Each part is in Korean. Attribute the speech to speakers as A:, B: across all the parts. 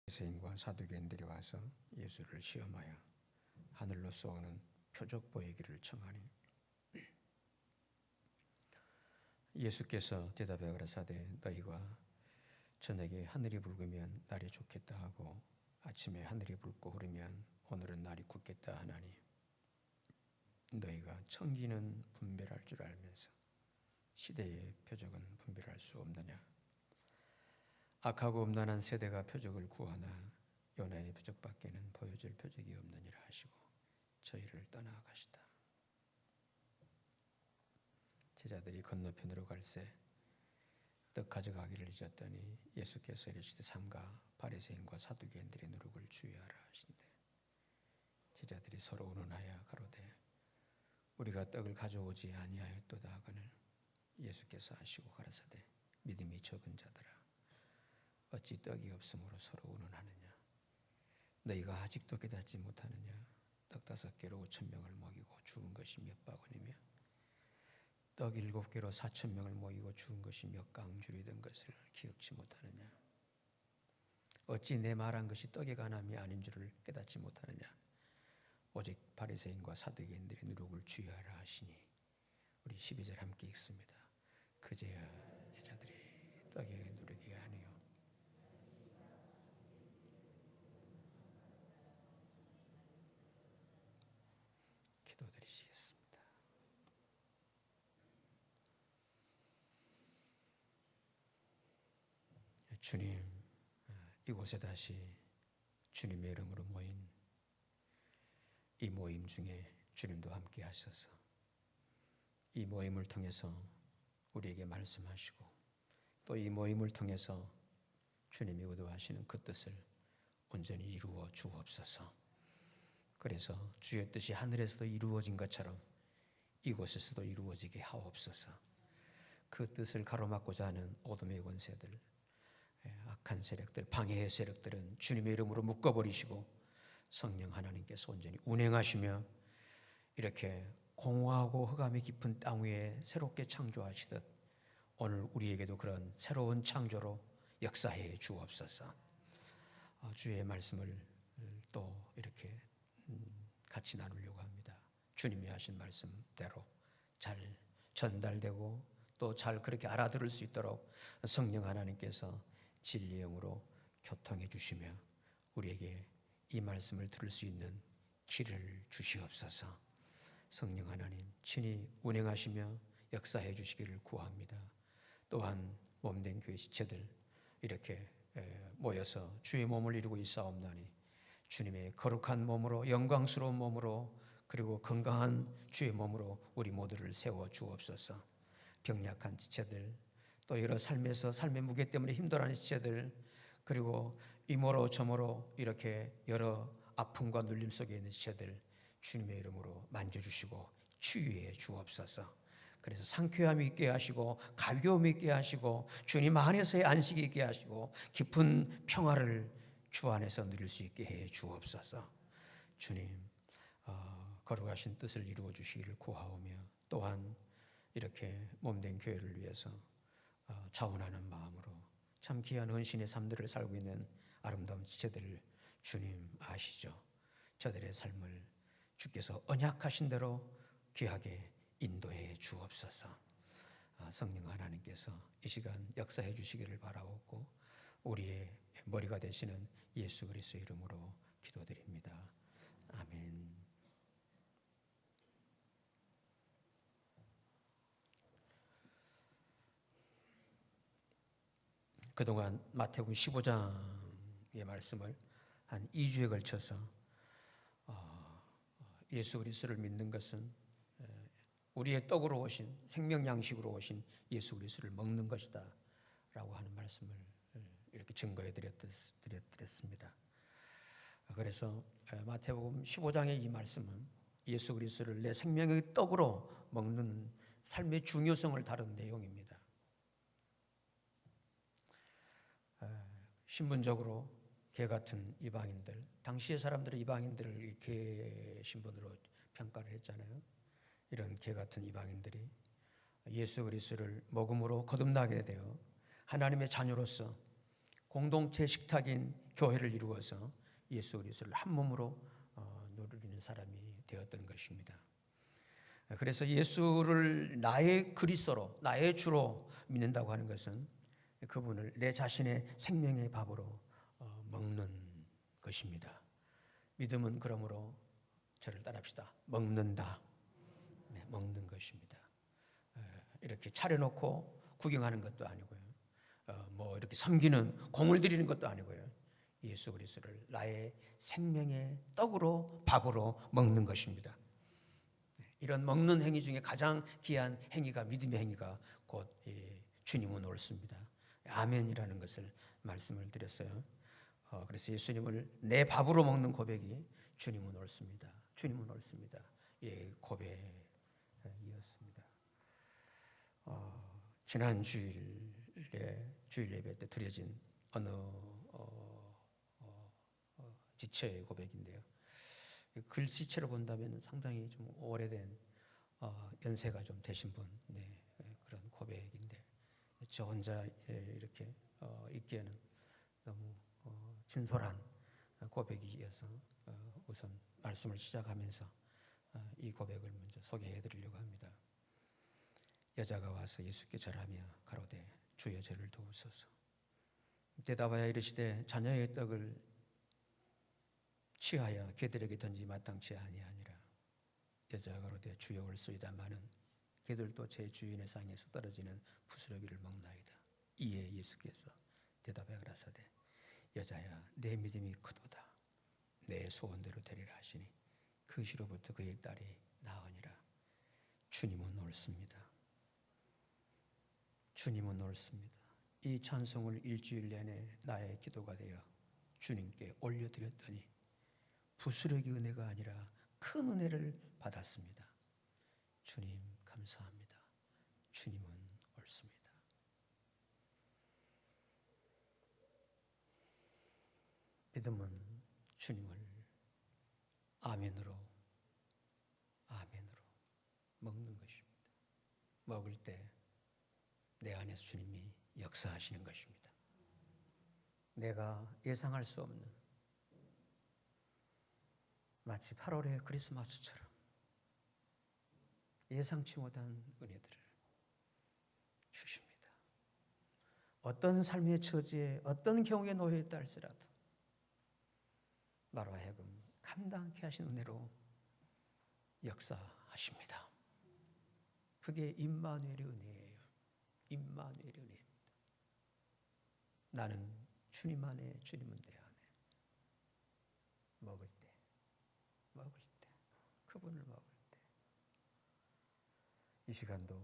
A: 바리새인과 사두개인들이 와서 예수를 시험하여 하늘로 쏘는 표적 보이기를 청하니 예수께서 대답하여 가라사대 너희가 저녁에 하늘이 붉으면 날이 좋겠다 하고 아침에 하늘이 붉고 흐르면 오늘은 날이 굳겠다 하나니 너희가 청기는 분별할 줄 알면서 시대의 표적은 분별할 수 없느냐. 악하고 음란한 세대가 표적을 구하나 요나의 표적밖에는 보여줄 표적이 없느니라 하시고 저희를 떠나가시다. 제자들이 건너편으로 갈새 떡 가져가기를 잊었더니 예수께서 이르시되 삼가 바리새인과 사두개인들의 누룩을 주의하라 하신대 제자들이 서로 의논하여 가로되 우리가 떡을 가져오지 아니하였도다 하거늘 예수께서 하시고 가라사대 믿음이 적은 자들아 어찌 떡이 없으므로 서로 의논하느냐. 너희가 아직도 깨닫지 못하느냐. 떡 5개로 5,000명을 먹이고 죽은 것이 몇 바구니며 떡 7개로 4,000명을 먹이고 죽은 것이 몇 강줄이 된 것을 기억지 못하느냐. 어찌 내 말한 것이 떡에 관함이 아닌 줄을 깨닫지 못하느냐. 오직 바리새인과 사두개인들의 누룩을 주의하라 하시니 우리 12절 함께 읽습니다. 그제야 제자들이 떡에 누룩이 아니요 기도드리시겠습니다. 주님, 이곳에 다시 주님의 이름으로 모인 이 모임 중에 주님도 함께 하셔서 이 모임을 통해서 우리에게 말씀하시고 또 이 모임을 통해서 주님이 의도하시는 그 뜻을 온전히 이루어 주옵소서. 그래서 주의 뜻이 하늘에서도 이루어진 것처럼 이곳에서도 이루어지게 하옵소서. 그 뜻을 가로막고자 하는 어둠의 권세들, 악한 세력들, 방해의 세력들은 주님의 이름으로 묶어버리시고 성령 하나님께서 온전히 운행하시며 이렇게 공허하고 흑암이 깊은 땅 위에 새롭게 창조하시듯 오늘 우리에게도 그런 새로운 창조로 역사해 주옵소서. 주의 말씀을 또 이렇게 같이 나누려고 합니다. 주님이 하신 말씀대로 잘 전달되고 또 잘 그렇게 알아들을 수 있도록 성령 하나님께서 진리의 영으로 교통해 주시며 우리에게 이 말씀을 들을 수 있는 길을 주시옵소서. 성령 하나님 친히 운행하시며 역사해 주시기를 구합니다. 또한 몸된 교회 지체들 이렇게 모여서 주의 몸을 이루고 있사옵나니 주님의 거룩한 몸으로 영광스러운 몸으로 그리고 건강한 주의 몸으로 우리 모두를 세워 주옵소서. 병약한 지체들 또 여러 삶에서 삶의 무게 때문에 힘들어하는 지체들 그리고 이모로 저모로 이렇게 여러 아픔과 눌림 속에 있는 지체들 주님의 이름으로 만져주시고 치유해 주옵소서. 그래서 상쾌함이 있게 하시고 가벼움이 있게 하시고 주님 안에서의 안식이 있게 하시고 깊은 평화를 주 안에서 누릴 수 있게 해 주옵소서. 주님 거룩하신 뜻을 이루어 주시기를 구하오며 또한 이렇게 몸된 교회를 위해서 자원하는 마음으로 참 귀한 헌신의 삶들을 살고 있는 아름다운 지체들을 주님 아시죠. 저들의 삶을 주께서 언약하신 대로 귀하게 인도해 주옵소서. 성령 하나님께서 이 시간 역사해 주시기를 바라옵고 우리의 머리가 되시는 예수 그리스도의 이름으로 기도드립니다. 아멘. 그동안 마태복음 15장의 말씀을 한 2주에 걸쳐서 예수 그리스도를 믿는 것은 우리의 떡으로 오신 생명 양식으로 오신 예수 그리스도를 먹는 것이다 라고 하는 말씀을 이렇게 증거해 드렸습니다. 그래서 마태복음 15장의 이 말씀은 예수 그리스도를 내 생명의 떡으로 먹는 삶의 중요성을 다룬 내용입니다. 신분적으로 개 같은 이방인들, 당시의 사람들은 이방인들을 개 신분으로 평가를 했잖아요. 이런 개 같은 이방인들이 예수 그리스도를 먹음으로 거듭나게 되어 하나님의 자녀로서 공동체 식탁인 교회를 이루어서 예수 그리스도를 한 몸으로 누리는 사람이 되었던 것입니다. 그래서 예수를 나의 그리스도로, 나의 주로 믿는다고 하는 것은 그분을 내 자신의 생명의 밥으로 먹는 것입니다. 믿음은 그러므로 저를 따라합시다. 먹는다. 네, 먹는 것입니다. 이렇게 차려놓고 구경하는 것도 아니고요. 뭐 이렇게 섬기는 공을 들이는 것도 아니고요. 예수 그리스도를 나의 생명의 떡으로 밥으로 먹는 것입니다. 이런 먹는 행위 중에 가장 귀한 행위가 믿음의 행위가 곧 주님은 옳습니다. 아멘이라는 것을 말씀을 드렸어요. 그래서 예수님을 내 밥으로 먹는 고백이 주님은 옳습니다. 주님은 옳습니다. 고백이었습니다. 지난 주일에 주일 예배 때 드려진 어느 지체의 고백인데요. 글씨체로 본다면 상당히 좀 오래된 연세가 좀 되신 분, 그런 고백인데 저 혼자 이렇게 읽기에는 너무 진솔한 고백이어서 우선 말씀을 시작하면서 이 고백을 먼저 소개해 드리려고 합니다. 여자가 와서 예수께 절하며 가로되 주여 저를 도우소서. 대답하여 이르시되 자녀의 떡을 취하여 개들에게 던지 마땅치 아니하니라. 여자가 가로되 주여 올소이다마는 개들도 제 주인의 상에서 떨어지는 부스러기를 먹나이다. 이에 예수께서 대답하여 가라사대 여자야 내 믿음이 크도다. 내 소원대로 되리라 하시니 그 시로부터 그의 딸이 나으니라. 주님은 옳습니다. 주님은 옳습니다. 이 찬송을 일주일 내내 나의 기도가 되어 주님께 올려드렸더니 부스러기 은혜가 아니라 큰 은혜를 받았습니다. 주님 감사합니다. 주님은 옳습니다. 믿음은 주님을 아멘으로 먹는 것입니다. 먹을 때 내 안에서 주님이 역사하시는 것입니다. 내가 예상할 수 없는 마치 8월의 크리스마스처럼 예상치 못한 은혜들을 주십니다. 어떤 삶의 처지에 어떤 경우에 놓여 있다 할지라도 나로 하여금 감당케 하신 은혜로 역사하십니다. 그게 임마누엘의 은혜예요. 임마누엘의 은혜입니다. 나는 주님 안에 주님은 내 안에 먹을 때 그분을 먹을 때 이 시간도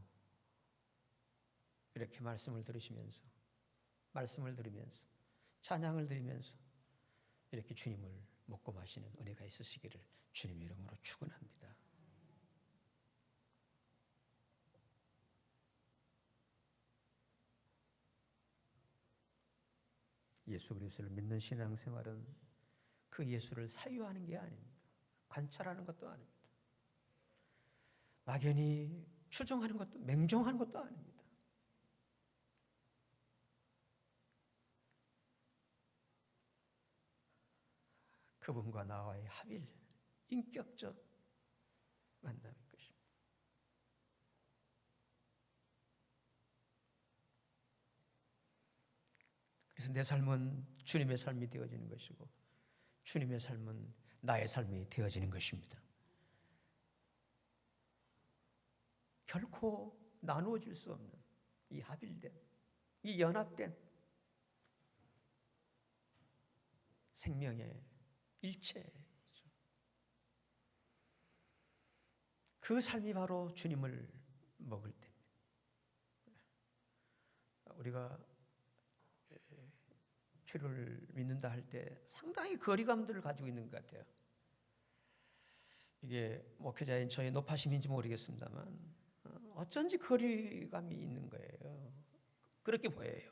A: 이렇게 말씀을 들으시면서 말씀을 들으면서 찬양을 드리면서 이렇게 주님을 먹고 마시는 은혜가 있으시기를 주님의 이름으로 축원합니다. 예수 그리스도를 믿는 신앙생활은 그 예수를 사유하는 게 아닙니다. 관찰하는 것도 아닙니다. 막연히 추정하는 것도 맹종하는 것도 아닙니다. 그분과 나와의 합일, 인격적 만남인 것입니다. 그래서 내 삶은 주님의 삶이 되어지는 것이고 주님의 삶은 나의 삶이 되어지는 것입니다. 결코 나누어질 수 없는 이 합일된, 이 연합된 생명의 일체죠. 그 삶이 바로 주님을 먹을 때입니다. 우리가 주를 믿는다 할 때 상당히 거리감들을 가지고 있는 것 같아요. 이게 목회자인 저의 높아심인지 모르겠습니다만 어쩐지 거리감이 있는 거예요. 그렇게 보여요.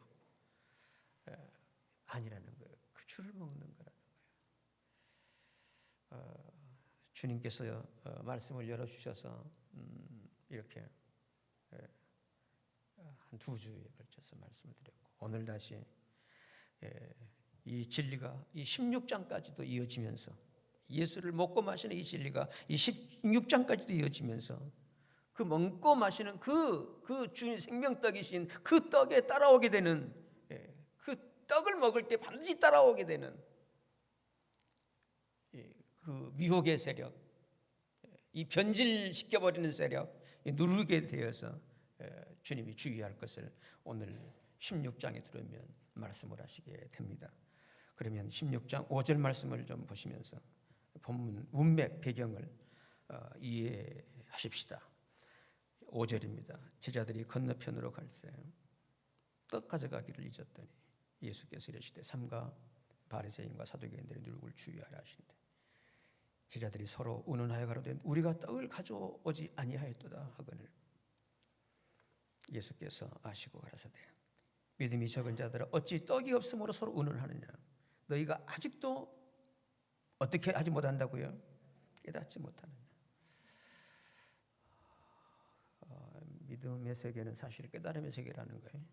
A: 아니라는 거예요. 그 주를 먹는 거라는 거예요. 주님께서 말씀을 열어주셔서 이렇게 한 2주에 걸쳐서 말씀을 드렸고 오늘 다시 이 진리가 이 16장까지도 이어지면서 예수를 먹고 마시는 이 진리가 이 16장까지도 이어지면서 그 먹고 마시는 그 주님 생명떡이신 그 떡에 따라오게 되는, 그 떡을 먹을 때 반드시 따라오게 되는 그 미혹의 세력, 이 변질시켜버리는 세력, 누르게 되어서 주님이 주의할 것을 오늘 16장에 들으면 말씀을 하시게 됩니다. 그러면 16장 5절 말씀을 좀 보시면서 본문 문맥 배경을 이해하십시다. 5절입니다. 제자들이 건너편으로 갈새 떡 가져가기를 잊었더니 예수께서 이르시되 삼가 바리새인과 사두개인들의 누룩을 주의하라 하시는데 제자들이 서로 의논하여 가로되 우리가 떡을 가져오지 아니하였도다 하거늘 예수께서 아시고 가라사대 믿음이 적은 자들아 어찌 떡이 없으므로 서로 의논하느냐 너희가 아직도 어떻게 하지 못한다고요? 깨닫지 못하느냐. 믿음의 세계는 사실 깨달음의 세계라는 거예요.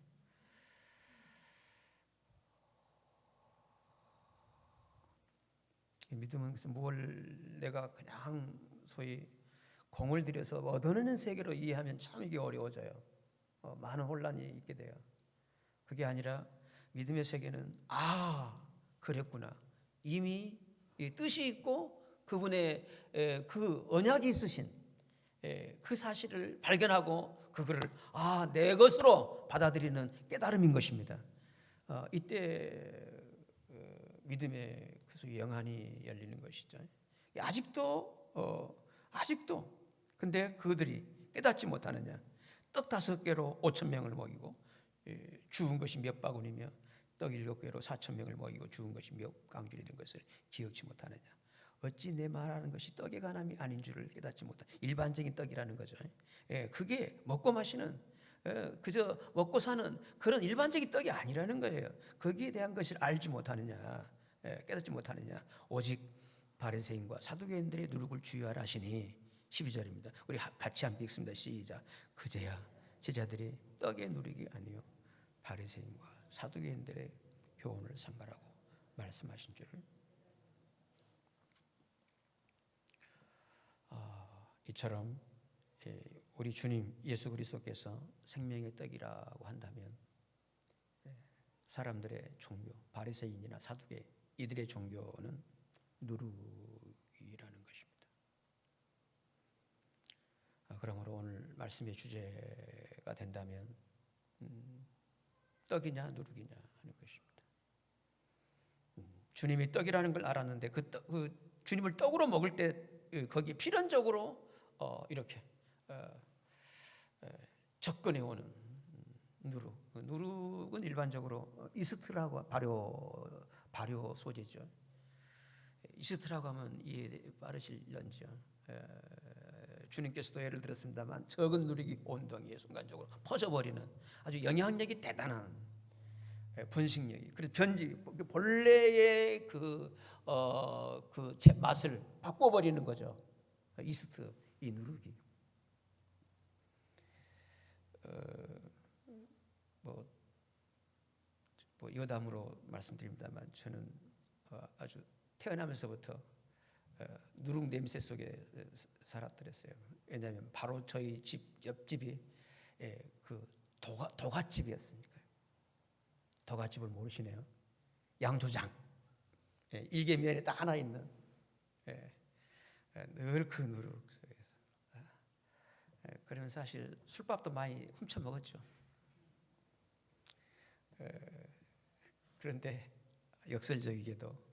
A: 믿음은 뭘 내가 그냥 소위 공을 들여서 얻어내는 세계로 이해하면 참 이게 어려워져요. 많은 혼란이 있게 돼요. 그게 아니라 믿음의 세계는 그랬구나. 이미 뜻이 있고 그분의 그 언약이 있으신 그 사실을 발견하고 그거를 내 것으로 받아들이는 깨달음인 것입니다. 이때 믿음의 영안이 열리는 것이죠. 아직도 근데 그들이 깨닫지 못하느냐. 떡 5개로 5,000명을 먹이고 주운 것이 몇 바구니며 떡 7개로 4,000명을 먹이고 주운 것이 몇 강줄이 된 것을 기억지 못하느냐. 어찌 내 말하는 것이 떡에 관함이 아닌 줄을 깨닫지 못하느냐. 일반적인 떡이라는 거죠. 그게 먹고 마시는 그저 먹고 사는 그런 일반적인 떡이 아니라는 거예요. 거기에 대한 것을 알지 못하느냐. 깨닫지 못하느냐. 오직 바리새인과 사두개인들의 누룩을 주의하라 하시니 12절입니다. 우리 같이 함께 읽습니다. 시작. 그제야 제자들이 떡의 누룩이 아니요 바리새인과 사두개인들의 교훈을 삼가라고 말씀하신 줄을. 이처럼 우리 주님 예수 그리스도께서 생명의 떡이라고 한다면 사람들의 종교 바리새인이나 사두개 이들의 종교는 누룩이라는 것입니다. 그러므로 오늘 말씀의 주제가 된다면 떡이냐 누룩이냐 하는 것입니다. 주님이 떡이라는 걸 알았는데 그 주님을 떡으로 먹을 때 거기에 필연적으로 이렇게 접근해 오는 누룩. 누룩은 일반적으로 이스트라고 발효 소재죠. 이스트라고 하면 이해 빠르실런지요. 주님께서도 예를 들었습니다만 적은 누룩이 온덩이에 순간적으로 퍼져버리는 아주 영향력이 대단한 번식력이. 그래서 본래의 그 맛을 바꿔버리는 거죠. 이스트, 이 누룩이. 여담으로 말씀드립니다만 저는 아주 태어나면서부터 누룩 냄새 속에 살았더랬어요. 왜냐하면 바로 저희 집 옆집이 그 도갓집이었으니까요. 도갓집을 모르시네요. 양조장. 일개면에 딱 하나 있는 늘 그 누룩 속에서. 그러면 사실 술밥도 많이 훔쳐 먹었죠. 그런데 역설적이게도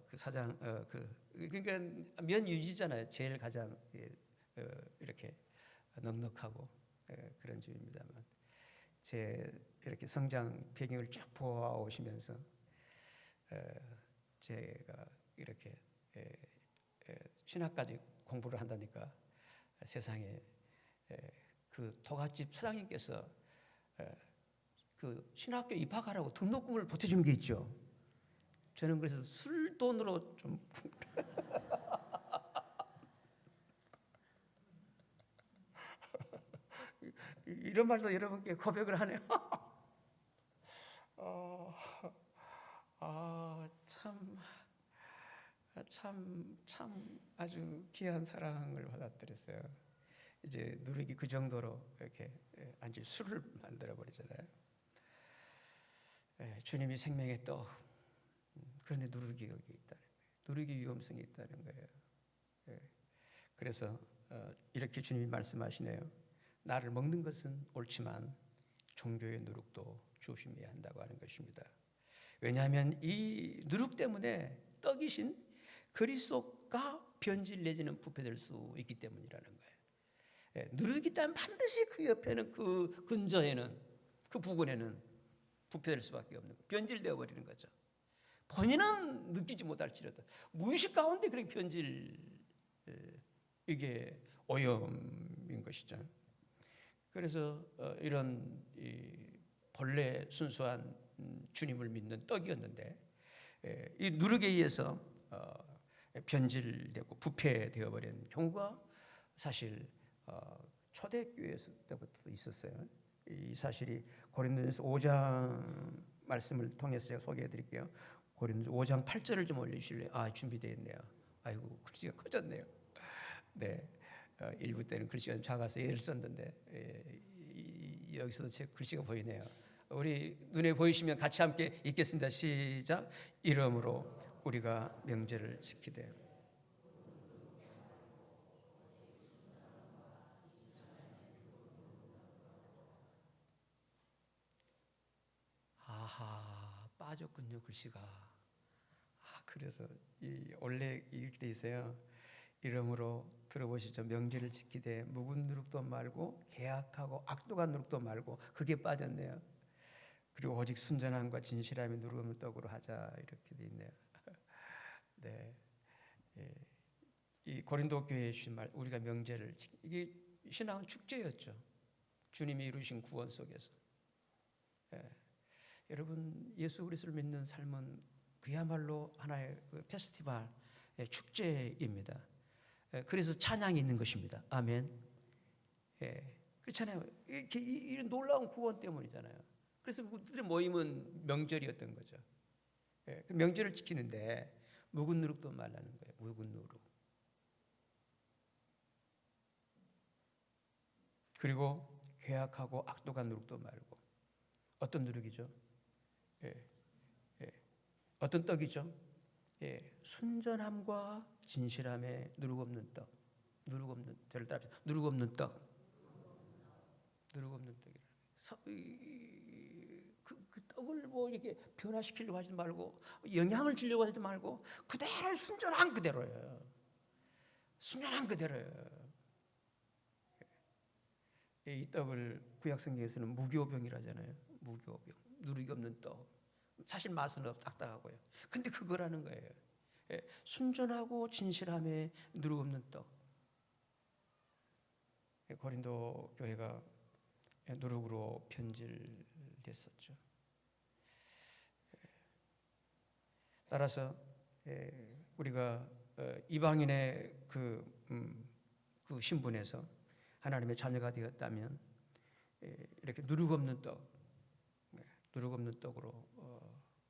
A: 그 사장 그러니까 면 유지잖아요. 제일 가장 이렇게 넉넉하고 그런 집입니다만 제 이렇게 성장 배경을 쭉 보아 오시면서 제가 이렇게 신학까지 공부를 한다니까 세상에 그 도갓집 사장님께서 그 신학교 입학하라고 등록금을 보태준 게 있죠. 저는 그래서 술 돈으로 좀 이런 말도 여러분께 고백을 하네요. 참 아주 귀한 사랑을 받아들였어요. 이제 누룩이 그 정도로 이렇게 완전 술을 만들어 버리잖아요. 주님이 생명의 떡. 그런데 누룩이 여기 있다는 거예요. 누룩이 위험성이 있다는 거예요. 그래서 이렇게 주님이 말씀하시네요. 나를 먹는 것은 옳지만 종교의 누룩도 조심해야 한다고 하는 것입니다. 왜냐하면 이 누룩 때문에 떡이신 그리스도가 변질 내지는 부패될 수 있기 때문이라는 거예요. 누룩이 있다면 반드시 그 옆에는 그 근저에는 그 부근에는 부패될 수밖에 없는 거예요. 변질되어 버리는 거죠. 본인은 느끼지 못할지라도 무의식 가운데 그렇게 변질 이게 오염인 것이죠. 그래서 이런 본래 순수한 주님을 믿는 떡이었는데 이 누룩에 의해서 변질되고 부패되어 버린 경우가 사실 초대교회 때부터 있었어요. 이 사실이 고린도전서 5장 말씀을 통해서 제가 소개해 드릴게요. 고린도전서 5장 8절을 좀 올려주실래요? 준비되어 있네요. 아이고 글씨가 커졌네요. 네, 일부 때는 글씨가 좀 작아서 애를 썼는데 여기서도 제 글씨가 보이네요. 우리 눈에 보이시면 같이 함께 읽겠습니다. 시작. 이러므로 우리가 명제를 지키되. 빠졌군요 글씨가. 그래서 원래 이렇게 돼 있어요. 이러므로 들어보시죠. 명제를 지키되 묵은 누룩도 말고 계약하고 악독한 누룩도 말고, 그게 빠졌네요. 그리고 오직 순전함과 진실함이 누룩없는 떡으로 하자, 이렇게 돼 있네요. 네, 이 고린도 교회에 주신 말, 우리가 명제를 이게 신앙은 축제였죠. 주님이 이루신 구원 속에서. 여러분 예수 그리스도를 믿는 삶은 그야말로 하나의 페스티벌, 축제입니다. 그래서 찬양이 있는 것입니다. 아멘. 그렇잖아요. 이런 놀라운 구원 때문이잖아요. 그래서 그들의 모임은 명절이었던 거죠. 명절을 지키는데 묵은 누룩도 말라는 거예요. 묵은 누룩. 그리고 괴악하고 악독한 누룩도 말고. 어떤 누룩이죠? 어떤 떡이죠? 순전함과 진실함에 누룩 없는 떡. 누룩 없는, 저를 따라합시다. 누룩 없는 떡. 누룩 없는 떡이라. 그 떡을 뭐 이렇게 변화시키려고 하지 말고, 영향을 주려고 하지 말고, 그대로 순전한 그대로예요. 순전한 그대로예요. 이 떡을 구약성경에서는 무교병이라 하잖아요. 무교병. 누룩이 없는 떡. 사실 맛은 딱딱하고요. 근데 그거라는 거예요. 순전하고 진실함에 누룩 없는 떡. 고린도 교회가 누룩으로 변질됐었죠. 따라서 우리가 이방인의 그 신분에서 하나님의 자녀가 되었다면 이렇게 누룩 없는 떡으로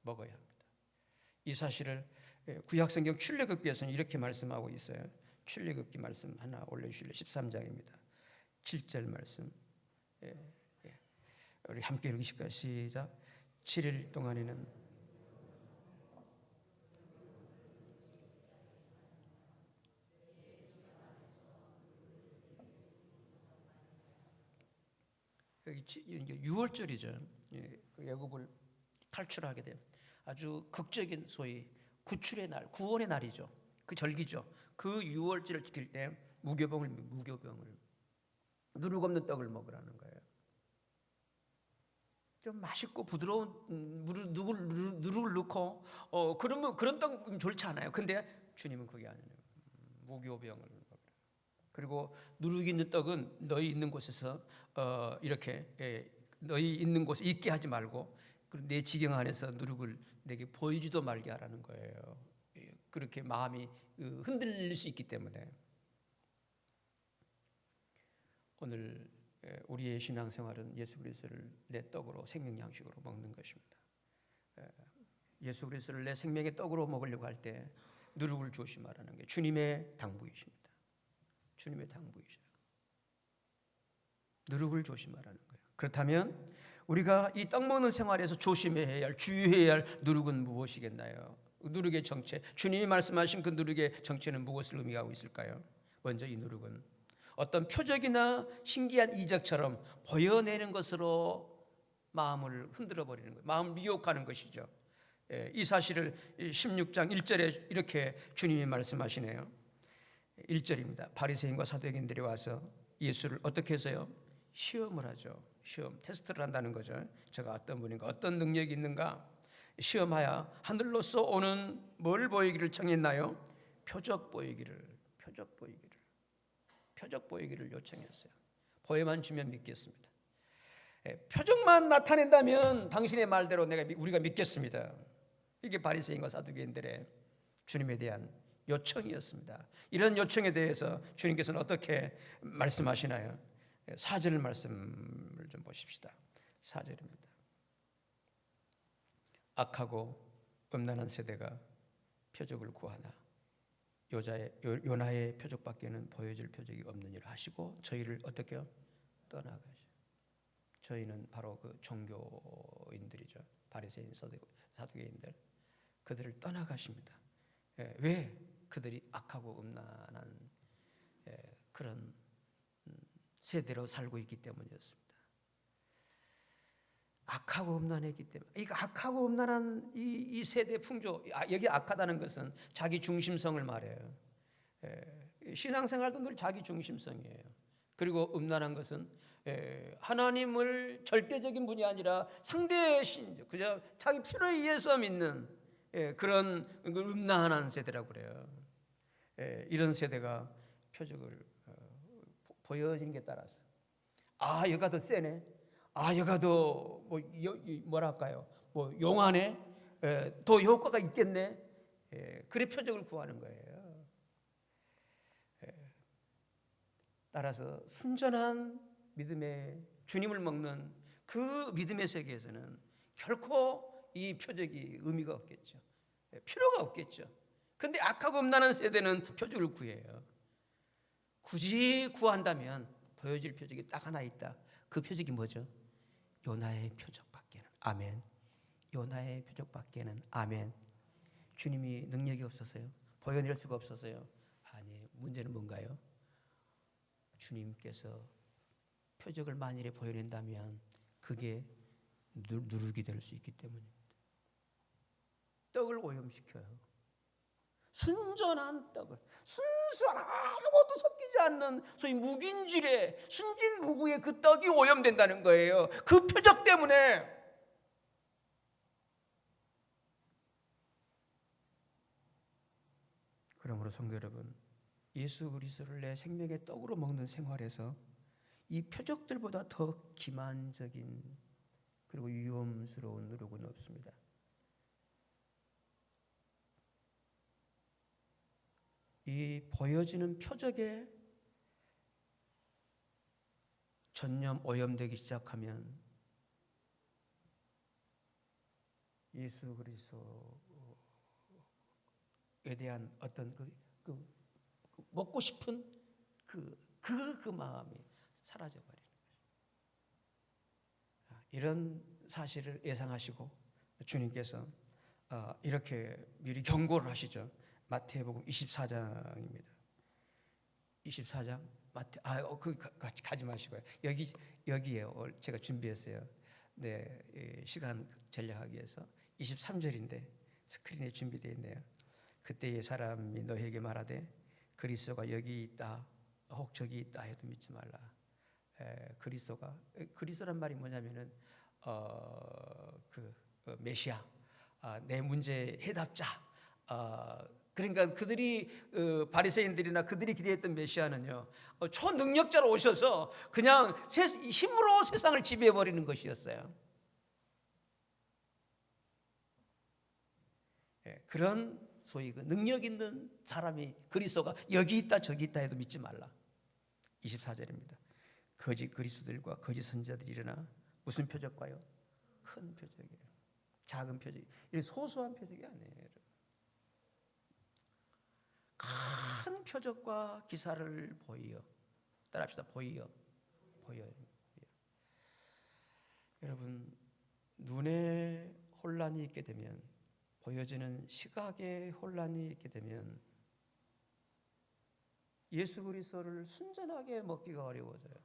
A: 먹어야 합니다. 이 사실을 구약성경 출애굽기에서는 이렇게 말씀하고 있어요. 출애굽기 말씀 하나 올려주실래요? 13장입니다. 7절 말씀. 우리 함께 읽으실까요? 시작. 7일 동안에는 여기 6월절이죠. 애굽을 탈출하게 된 아주 극적인 소위 구출의 날, 구원의 날이죠. 그 절기죠. 그 6월절을 지킬 때 무교병을 누룩 없는 떡을 먹으라는 거예요. 좀 맛있고 부드러운 누룩을 넣고 그러면 그런 떡 좋지 않아요. 근데 주님은 그게 아니에요. 무교병을 먹으라. 그리고 누룩 있는 떡은 너희 있는 곳에서 이렇게 너희 있는 곳에 있게 하지 말고 내 지경 안에서 누룩을 내게 보이지도 말게 하라는 거예요. 그렇게 마음이 흔들릴 수 있기 때문에 오늘 우리의 신앙생활은 예수 그리스도를 내 떡으로 생명 양식으로 먹는 것입니다. 예수 그리스도를 내 생명의 떡으로 먹으려고 할 때 누룩을 조심하라는 게 주님의 당부이십니다. 주님의 당부이시라. 누룩을 조심하라는 거예요. 그렇다면 우리가 이 떡 먹는 생활에서 조심해야 할, 주의해야 할 누룩은 무엇이겠나요? 누룩의 정체, 주님이 말씀하신 그 누룩의 정체는 무엇을 의미하고 있을까요? 먼저 이 누룩은 어떤 표적이나 신기한 이적처럼 보여내는 것으로 마음을 흔들어 버리는 거예요. 마음을 미혹하는 것이죠. 이 사실을 16장 1절에 이렇게 주님이 말씀하시네요. 1절입니다. 바리새인과 사두개인들이 와서 예수를 어떻게 해서요? 시험을 하죠. 시험, 테스트를 한다는 거죠. 제가 어떤 분인가, 어떤 능력이 있는가 시험하여 하늘로서 오는 뭘 보이기를 청했나요? 표적 보이기를 요청했어요. 보여만 주면 믿겠습니다. 표적만 나타낸다면 당신의 말대로 우리가 믿겠습니다. 이게 바리새인과 사두개인들의 주님에 대한 요청이었습니다. 이런 요청에 대해서 주님께서는 어떻게 말씀하시나요? 4절 말씀을 좀 보십시다. 4절입니다. 악하고 음란한 세대가 표적을 구하나 요나의 표적밖에는 보여줄 표적이 없느니라 하시고 저희를 어떻게요? 떠나가시오. 저희는 바로 그 종교인들이죠. 바리새인, 사두개인들. 그들을 떠나가십니다. 왜? 그들이 악하고 음란한 그런 세대로 살고 있기 때문이었습니다. 악하고 음란했기 때문에. 이 악하고 음란한 이 세대 풍조, 여기 악하다는 것은 자기 중심성을 말해요. 신앙생활도 늘 자기 중심성이에요. 그리고 음란한 것은 하나님을 절대적인 분이 아니라 상대의 신, 그저 자기 필요에 의해서 믿는 그런 음란한 세대라고 그래요. 이런 세대가 표적을 보여지는 게 따라서 얘가 더 세네. 얘가 더 뭐랄까요? 용하네. 더 효과가 있겠네. 그래 표적을 구하는 거예요. 따라서 순전한 믿음의 주님을 먹는 그 믿음의 세계에서는 결코 이 표적이 의미가 없겠죠. 필요가 없겠죠. 근데 악하고 음란한 세대는 표적을 구해요. 굳이 구한다면 보여줄 표적이 딱 하나 있다. 그 표적이 뭐죠? 요나의 표적밖에는. 아멘. 요나의 표적밖에는. 아멘. 주님이 능력이 없어서요? 보여낼 수가 없어서요? 아니에요. 문제는 뭔가요? 주님께서 표적을 만일에 보여낸다면 그게 누룩이 될 수 있기 때문입니다. 떡을 오염시켜요. 순전한 떡을, 순수한 아무것도 섞이지 않는 소위 묵인질의 순진무구의 그 떡이 오염된다는 거예요. 그 표적 때문에. 그러므로 성도 여러분, 예수 그리스도를 내 생명의 떡으로 먹는 생활에서 이 표적들보다 더 기만적인 그리고 위험스러운 누룩은 없습니다. 이 보여지는 표적에 전념 오염되기 시작하면 예수 그리스도에 대한 어떤 그 먹고 싶은 그 마음이 사라져버리는 거죠. 이런 사실을 예상하시고 주님께서 이렇게 미리 경고를 하시죠. 마태복음 24장입니다. 24장 같이 가지 마시고요. 여기에 제가 준비했어요. 네, 시간 전략하기 위해서 23절인데 스크린에 준비되어 있네요. 그때의 사람이 너에게 말하되 그리스도가 여기 있다, 혹 저기 있다 해도 믿지 말라. 그리스도란 말이 뭐냐면은 메시아, 내 문제 해답자. 그러니까 그들이 바리새인들이나 그들이 기대했던 메시아는요, 초능력자로 오셔서 그냥 힘으로 세상을 지배해 버리는 것이었어요. 그런 소위 그 능력 있는 사람이 그리스도가 여기 있다 저기 있다 해도 믿지 말라. 24절입니다. 거짓 그리스도들과 거짓 선지자들이 일어나 무슨 표적과요? 큰 표적이에요. 작은 표적, 이 소소한 표적이 아니에요. 큰 표적과 기사를 보이어. 따라합시다. 보이어. 여러분, 눈에 혼란이 있게 되면, 보여지는 시각에 혼란이 있게 되면 예수 그리스도를 순전하게 먹기가 어려워져요.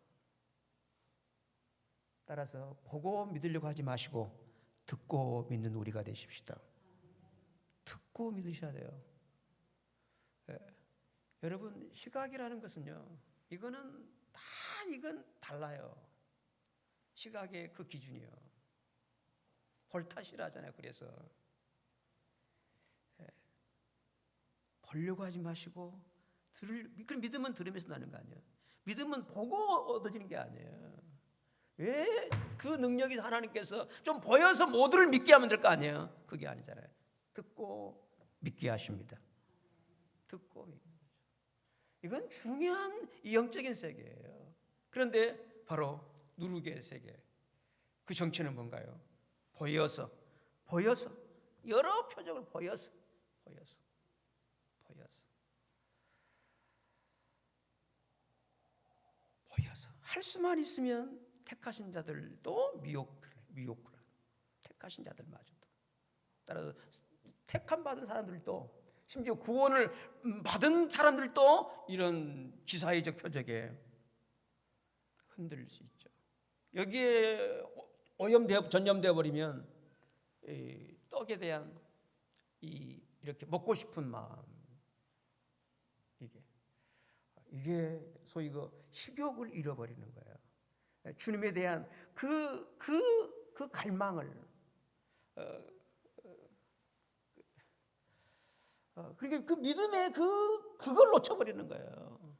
A: 따라서 보고 믿으려고 하지 마시고 듣고 믿는 우리가 되십시다. 듣고 믿으셔야 돼요. 여러분, 시각이라는 것은요, 이건 달라요. 시각의 그 기준이요. 볼탓이라잖아요. 그래서 보려고 하지 마시고 믿음은 들으면서 나는 거 아니에요. 믿음은 보고 얻어지는 게 아니에요. 왜 그 능력이 하나님께서 좀 보여서 모두를 믿게 하면 될 거 아니에요. 그게 아니잖아요. 듣고 믿게 하십니다. 듣고 믿는 거죠. 이건 중요한 영적인 세계예요. 그런데 바로 누룩의 세계, 그 정체는 뭔가요? 보여서 여러 표적을 보여서 할 수만 있으면 택하신 자들도 미혹을 택하신 자들마저도, 따라서 택함 받은 사람들도, 심지어 구원을 받은 사람들도 이런 기사의적 표적에 흔들릴 수 있죠. 여기에 전염되어 버리면 떡에 대한 이렇게 먹고 싶은 마음, 이게 소위 그 식욕을 잃어버리는 거예요. 주님에 대한 그 갈망을, 그러니까 그 믿음의 그걸 놓쳐버리는 거예요.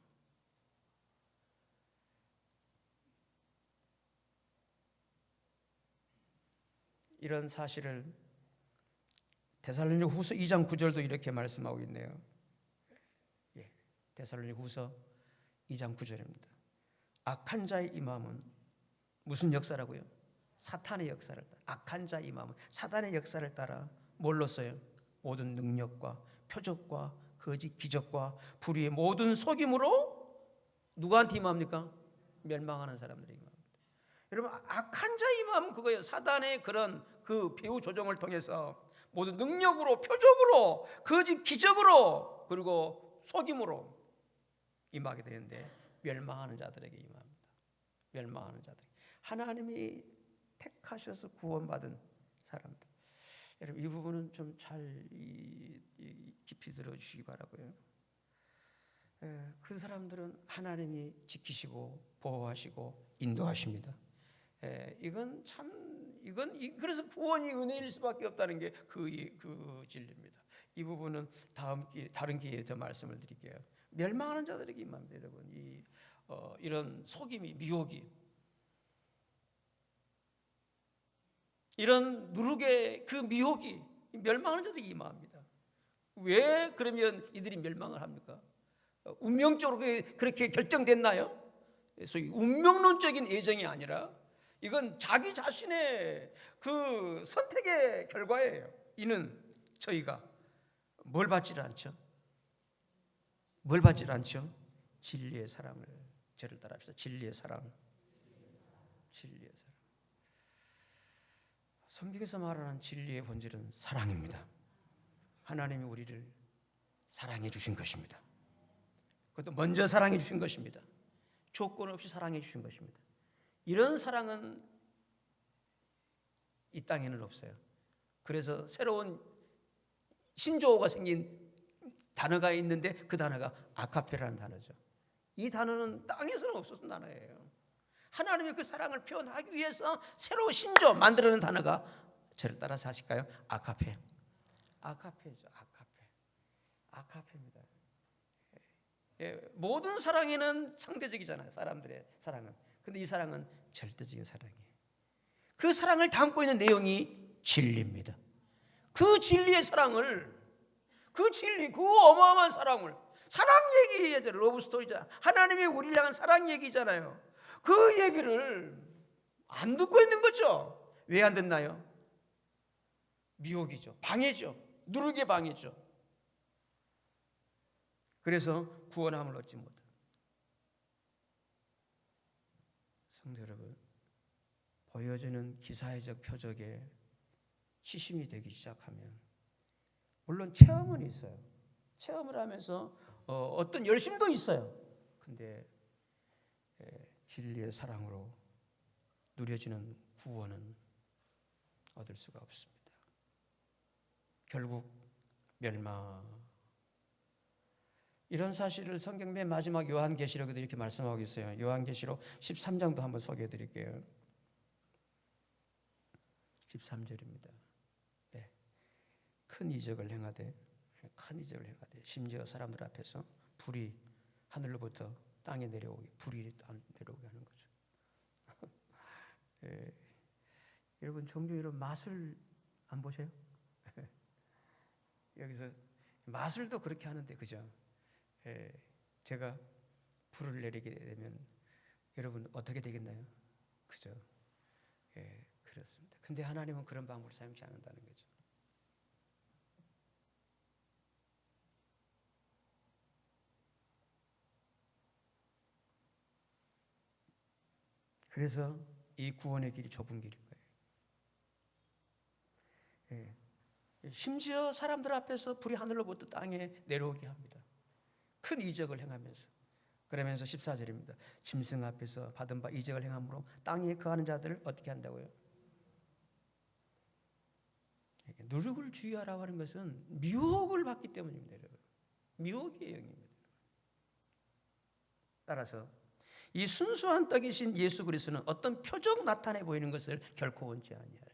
A: 이런 사실을 데살로니가후서 2장 9절도 이렇게 말씀하고 있네요. 데살로니가후서 2장 9절입니다. 악한 자의 임함은 무슨 역사라고요? 사탄의 역사를 따라. 악한 자의 임함은 사탄의 역사를 따라 뭘로써요? 모든 능력과 표적과 거짓 기적과 불의의 모든 속임으로 누구한테 임합니까? 멸망하는 사람들이 임합니다. 여러분, 악한 자의 임함은 그거예요. 사탄의 그런 그 배후 조종을 통해서 모든 능력으로, 표적으로, 거짓 기적으로, 그리고 속임으로 임하게 되는데, 멸망하는 자들에게 임합니다. 멸망하는 자들, 하나님이 택하셔서 구원받은 사람들. 여러분, 이 부분은 좀 잘 깊이 들어주시기 바라고요. 그 사람들은 하나님이 지키시고 보호하시고 인도하십니다. 그래서 구원이 은혜일 수밖에 없다는 게 그 진리입니다. 이 부분은 다른 기회에 더 말씀을 드릴게요. 멸망하는 자들에게 임합니다. 여러분, 이런 속임이, 미혹이, 이런 누룩의 그 미혹이 멸망하는 자들에게 임합니다. 왜 그러면 이들이 멸망을 합니까? 운명적으로 그렇게 결정됐나요? 소위 운명론적인 예정이 아니라 이건 자기 자신의 그 선택의 결과예요. 이는 저희가 뭘 받지를 않죠? 뭘 받지를 않죠? 진리의 사랑을. 저를 따라합시다. 진리의 사랑. 성경에서 말하는 진리의 본질은 사랑입니다. 하나님이 우리를 사랑해 주신 것입니다. 그것도 먼저 사랑해 주신 것입니다. 조건 없이 사랑해 주신 것입니다. 이런 사랑은 이 땅에는 없어요. 그래서 새로운 신조어가 생긴 단어가 있는데, 그 단어가 아카페라는 단어죠. 이 단어는 땅에서는 없었던 단어예요. 하나님의 그 사랑을 표현하기 위해서 새로운 신조어 만들어낸 단어가, 저를 따라서 하실까요? 아카페죠. 아카페입니다. 모든 사랑에는 상대적이잖아요. 사람들의 사랑은. 근데 이 사랑은 절대적인 사랑이에요. 그 사랑을 담고 있는 내용이 진리입니다. 그 진리의 사랑을, 그 어마어마한 사랑을, 사랑 얘기잖아요. 러브스토리잖아요. 하나님이 우리를 향한 사랑 얘기잖아요. 그 얘기를 안 듣고 있는 거죠. 왜 안 듣나요? 미혹이죠. 방해죠. 누르게 방해죠. 그래서 구원함을 얻지 못합니다. 성도 여러분, 보여지는 기사회적 표적에 치심이 되기 시작하면 물론 체험은 있어요. 체험을 하면서 어떤 열심도 있어요. 근데 진리의 사랑으로 누려지는 구원은 얻을 수가 없습니다. 결국 멸망. 이런 사실을 성경 맨 마지막 요한계시록에도 이렇게 말씀하고 있어요. 요한계시록 13장도 한번 소개해 드릴게요. 13절입니다. 네. 큰 이적을 행하되 심지어 사람들 앞에서 불이 하늘로부터 땅에 내려오게, 불이 내려오게 하는 거죠. 예. 여러분 종종 이런 마술 안 보세요? 여기서 마술도 그렇게 하는데, 그죠? 제가 불을 내리게 되면 여러분 어떻게 되겠나요? 그죠? 그렇습니다. 근데 하나님은 그런 방법을 사용치 않는다는 거죠. 그래서 이 구원의 길이 좁은 길인 거예요. 심지어 사람들 앞에서 불이 하늘로부터 땅에 내려오게 합니다. 큰 이적을 행하면서. 그러면서 14절입니다. 짐승 앞에서 받은 바 이적을 행함으로 땅에 거하는 자들을 어떻게 한다고요? 누룩을 주의하라고 하는 것은 미혹을 받기 때문입니다. 여러분. 미혹의 영입니다. 따라서 이 순수한 떡이신 예수 그리스도는 어떤 표적 나타내 보이는 것을 결코 원치 아니하십니다.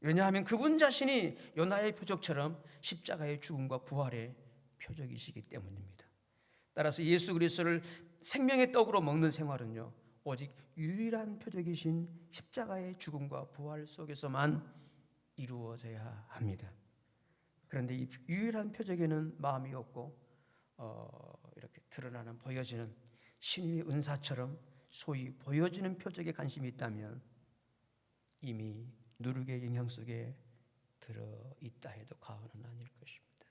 A: 왜냐하면 그분 자신이 요나의 표적처럼 십자가의 죽음과 부활의 표적이시기 때문입니다. 따라서 예수 그리스도를 생명의 떡으로 먹는 생활은요, 오직 유일한 표적이신 십자가의 죽음과 부활 속에서만 이루어져야 합니다. 그런데 이 유일한 표적에는 마음이 없고 이렇게 드러나는, 보여지는 신의 은사처럼 소위 보여지는 표적에 관심이 있다면 이미 누룩의 영향 속에 들어있다 해도 과언은 아닐 것입니다.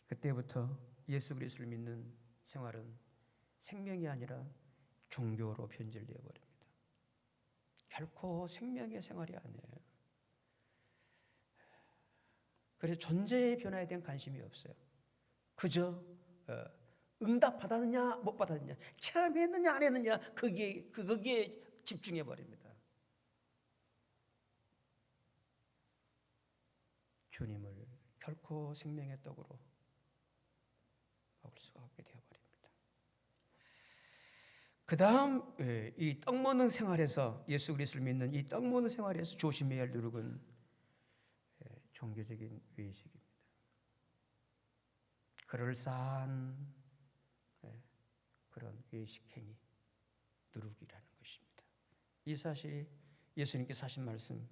A: 그때부터 예수 그리스도를 믿는 생활은 생명이 아니라 종교로 변질되어 버립니다. 결코 생명의 생활이 아니에요. 그래서 존재의 변화에 대한 관심이 없어요. 그저 응답 받았느냐 못 받았느냐, 체험했느냐 안 했느냐, 거기에 집중해 버립니다. 주님을 결코 생명의 떡으로 먹을 수가 없게 되어 버립니다. 그 다음 이 떡 먹는 생활에서, 예수 그리스도를 믿는 이 떡 먹는 생활에서 조심해야 할 누룩은 종교적인 외식입니다. 그럴싸한 그런 외식행위, 누룩이라는 것입니다. 이 사실이 예수님께서 하신 말씀,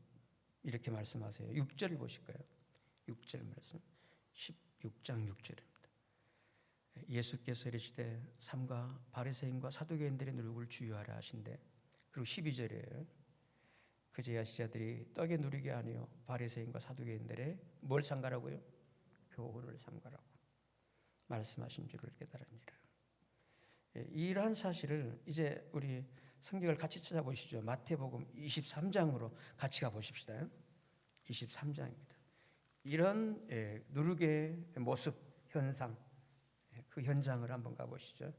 A: 이렇게 말씀하세요. 6절을 보실까요? 6절 말씀, 16장 6절입니다. 예수께서 이르시되 삼가 바리새인과 사두개인들의 누룩을 주의하라 하신대. 그리고 12절에 그제야 지자들이 떡에 누리게 하니요 바리새인과 사두개인들의 뭘 삼가라고요? 교훈을 삼가라고 말씀하신 줄을 깨달으니라. 이러한 사실을 이제 우리 성경을 같이 찾아보시죠. 마태복음 23장으로 같이 가보십시다. 23장입니다. 이런 누룩의 모습, 현상, 그 현장을 한번 가보시죠.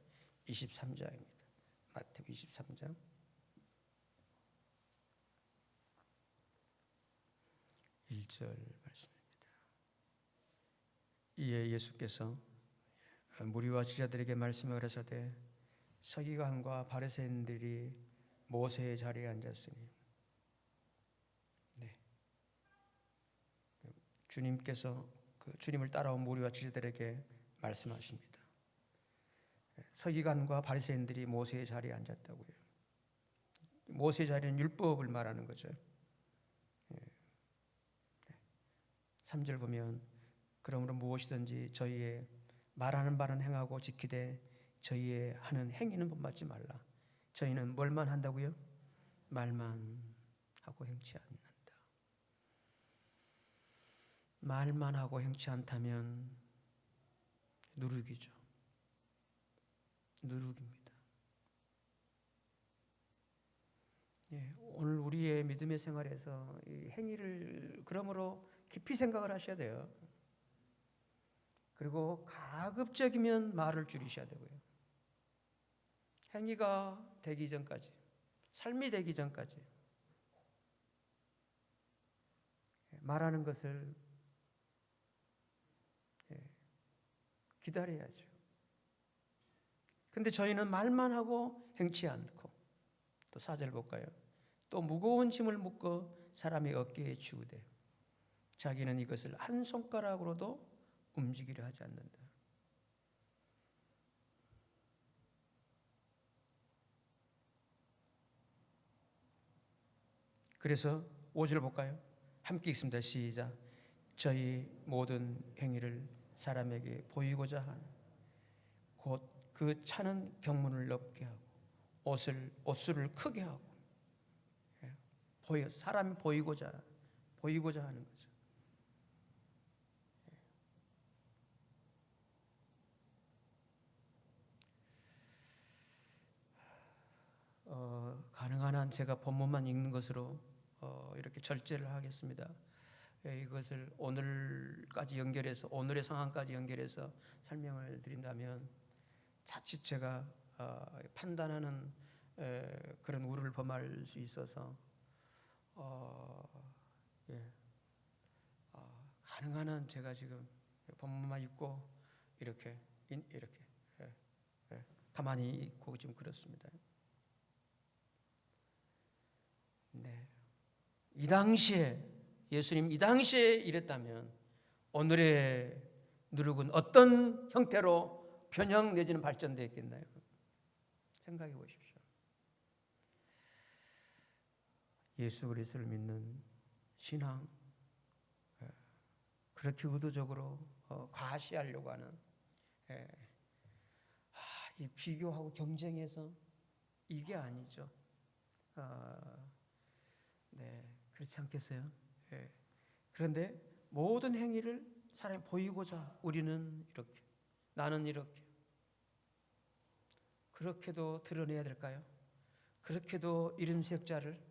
A: 23장입니다. 마태복음 23장 1절 말씀입니다. 이에 예수께서 무리와 제자들에게 말씀을 하시되 서기관과 바리새인들이 모세의 자리에 앉았으니, 주님께서 주님을 따라온 무리와 제자들에게 말씀하십니다. 서기관과 바리새인들이 모세의 자리에 앉았다고요. 모세의 자리는 율법을 말하는 거죠. 3절 보면 그러므로 무엇이든지 저희의 말하는 바는 행하고 지키되 저희의 하는 행위는 본받지 말라. 저희는 뭘만 한다고요? 말만 하고 행치 않는다. 말만 하고 행치 않다면 누룩이죠. 누룩입니다. 예, 오늘 우리의 믿음의 생활에서 이 행위를 그러므로 깊이 생각을 하셔야 돼요. 그리고 가급적이면 말을 줄이셔야 되고요. 행위가 되기 전까지, 삶이 되기 전까지 말하는 것을 기다려야죠. 근데 저희는 말만 하고 행치 않고, 또 4절 볼까요? 또 무거운 짐을 묶어 사람의 어깨에 지우되 자기는 이것을 한 손가락으로도 움직이려 하지 않는다. 그래서 5절 볼까요? 함께 읽습니다. 시작. 저희 모든 행위를 사람에게 보이고자 한 곧 그 차는 경문을 넓게 하고 옷수를 크게 하고, 사람이 보이고자 하는 거죠. 가능한 한 제가 본문만 읽는 것으로 이렇게 절제를 하겠습니다. 이것을 오늘까지 연결해서, 오늘의 상황까지 연결해서 설명을 드린다면 자칫 제가 판단하는 그런 우를 범할 수 있어서 가능한 한 제가 지금 본문만 읽고 이렇게 가만히 있고 좀 그렇습니다. 네. 이 당시에 예수님 이 당시에 이랬다면 오늘의 누룩은 어떤 형태로 변형 내지는 발전되었겠나요? 생각해 보십시오. 예수 그리스도를 믿는 신앙, 그렇게 의도적으로 과시하려고 하는, 이 비교하고 경쟁해서 이게 아니죠. 네, 그렇지 않겠어요? 그런데 모든 행위를 사람이 보이고자 우리는 이렇게, 나는 이렇게, 그렇게도 드러내야 될까요? 그렇게도 이름색자를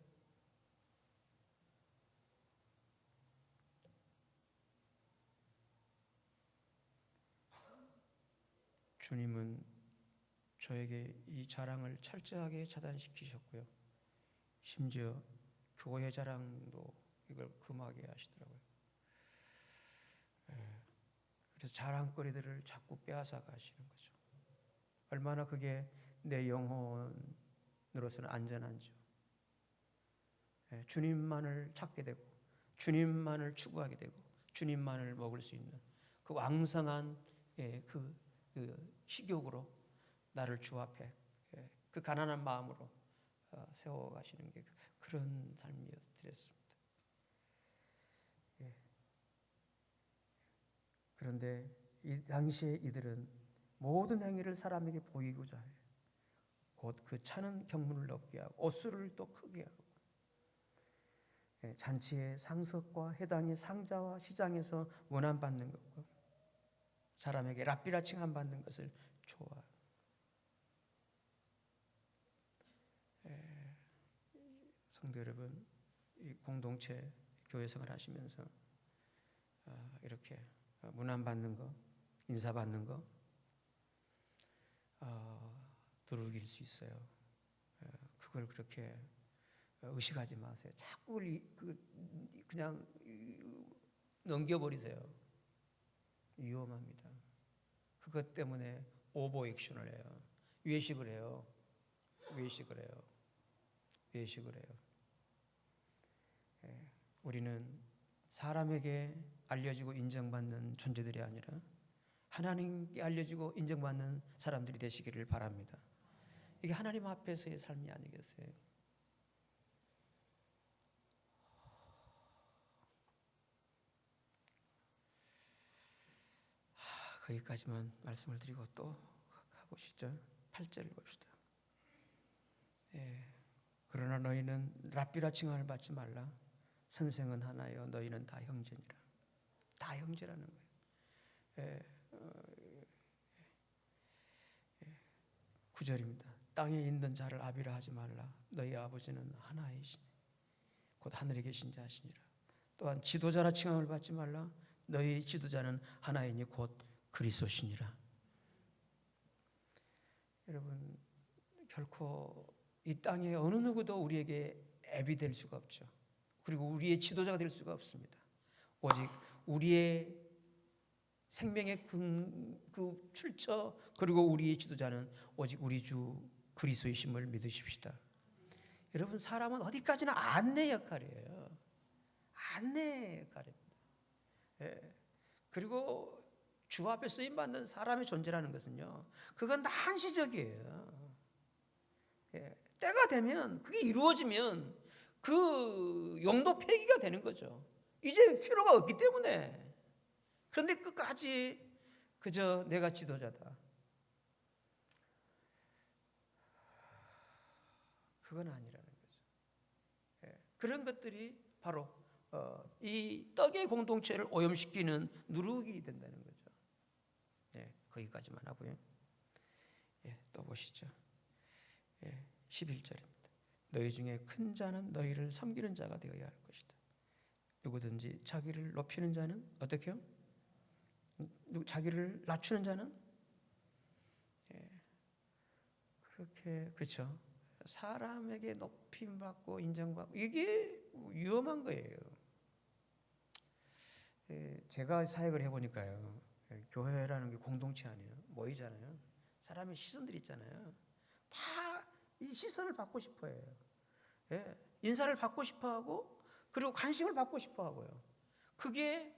A: 주님은 저에게 이 자랑을 철저하게 차단시키셨고요. 심지어 교회 자랑도 이걸 금하게 하시더라고요. 그래서 자랑거리들을 자꾸 빼앗아 가시는 거죠. 얼마나 그게 내 영혼으로서는 안전한지요. 주님만을 찾게 되고 주님만을 추구하게 되고 주님만을 먹을 수 있는 그 왕성한 그 식욕으로 나를 주 앞에 그 가난한 마음으로 세워가시는 게 그런 삶이었습니다. 그런데 이 당시에 이들은 모든 행위를 사람에게 보이고자 해요. 곧 그 차는 경문을 넓게 하고 옷수를 또 크게 하고, 잔치의 상석과 해당의 상자와 시장에서 원한받는 것과 사람에게 랍비라 칭함받는 것을 좋아해요. 성도 여러분, 이 공동체 교회 생활 하시면서 이렇게 문안받는 거, 인사받는 거 누룩일 수 있어요. 그걸 그렇게 의식하지 마세요. 자꾸 그냥 넘겨버리세요. 위험합니다. 그것 때문에 오버 액션을 해요. 외식을 해요. 우리는 사람에게 알려지고 인정받는 존재들이 아니라 하나님께 알려지고 인정받는 사람들이 되시기를 바랍니다. 이게 하나님 앞에서의 삶이 아니겠어요? 거기까지만 말씀을 드리고 또 가보시죠. 8절을 봅시다. 그러나 너희는 랍비라 칭함을 받지 말라. 선생은 하나요 너희는 다 형제니라. 다 형제라는 거예요. 9절입니다. 땅에 있는 자를 아비라 하지 말라. 너희 아버지는 하나이시니 곧 하늘에 계신 자시니라. 또한 지도자라 칭함을 받지 말라. 너희 지도자는 하나이니 곧 그리스도시니라. 여러분, 결코 이 땅에 어느 누구도 우리에게 앱이 될 수가 없죠. 그리고 우리의 지도자가 될 수가 없습니다. 오직 우리의 생명의 그 출처 그리고 우리의 지도자는 오직 우리 주 그리스도이심을 믿으십시다. 여러분, 사람은 어디까지나 안내 역할이에요. 안내 역할입니다. 그리고 주 앞에 쓰임받는 사람의 존재라는 것은요, 그건 다 한시적이에요. 때가 되면 그게 이루어지면 그 용도 폐기가 되는 거죠. 이제 필요가 없기 때문에. 그런데 끝까지 그저 내가 지도자다, 그건 아니라는 거죠. 그런 것들이 바로 이 떡의 공동체를 오염시키는 누룩이 된다는 거죠. 거기까지만 하고요. 또 보시죠. 11절입니다. 너희 중에 큰 자는 너희를 섬기는 자가 되어야 할 것이다. 누구든지 자기를 높이는 자는 어떻게 해요? 자기를 낮추는 자는 그렇게, 그렇죠. 사람에게 높임받고 인정받고 이게 위험한 거예요. 제가 사역을 해보니까요, 교회라는 게 공동체 아니에요. 모이잖아요. 사람의 시선들이 있잖아요. 다 이 시선을 받고 싶어해요. 인사를 받고 싶어하고 그리고 관심을 받고 싶어하고요. 그게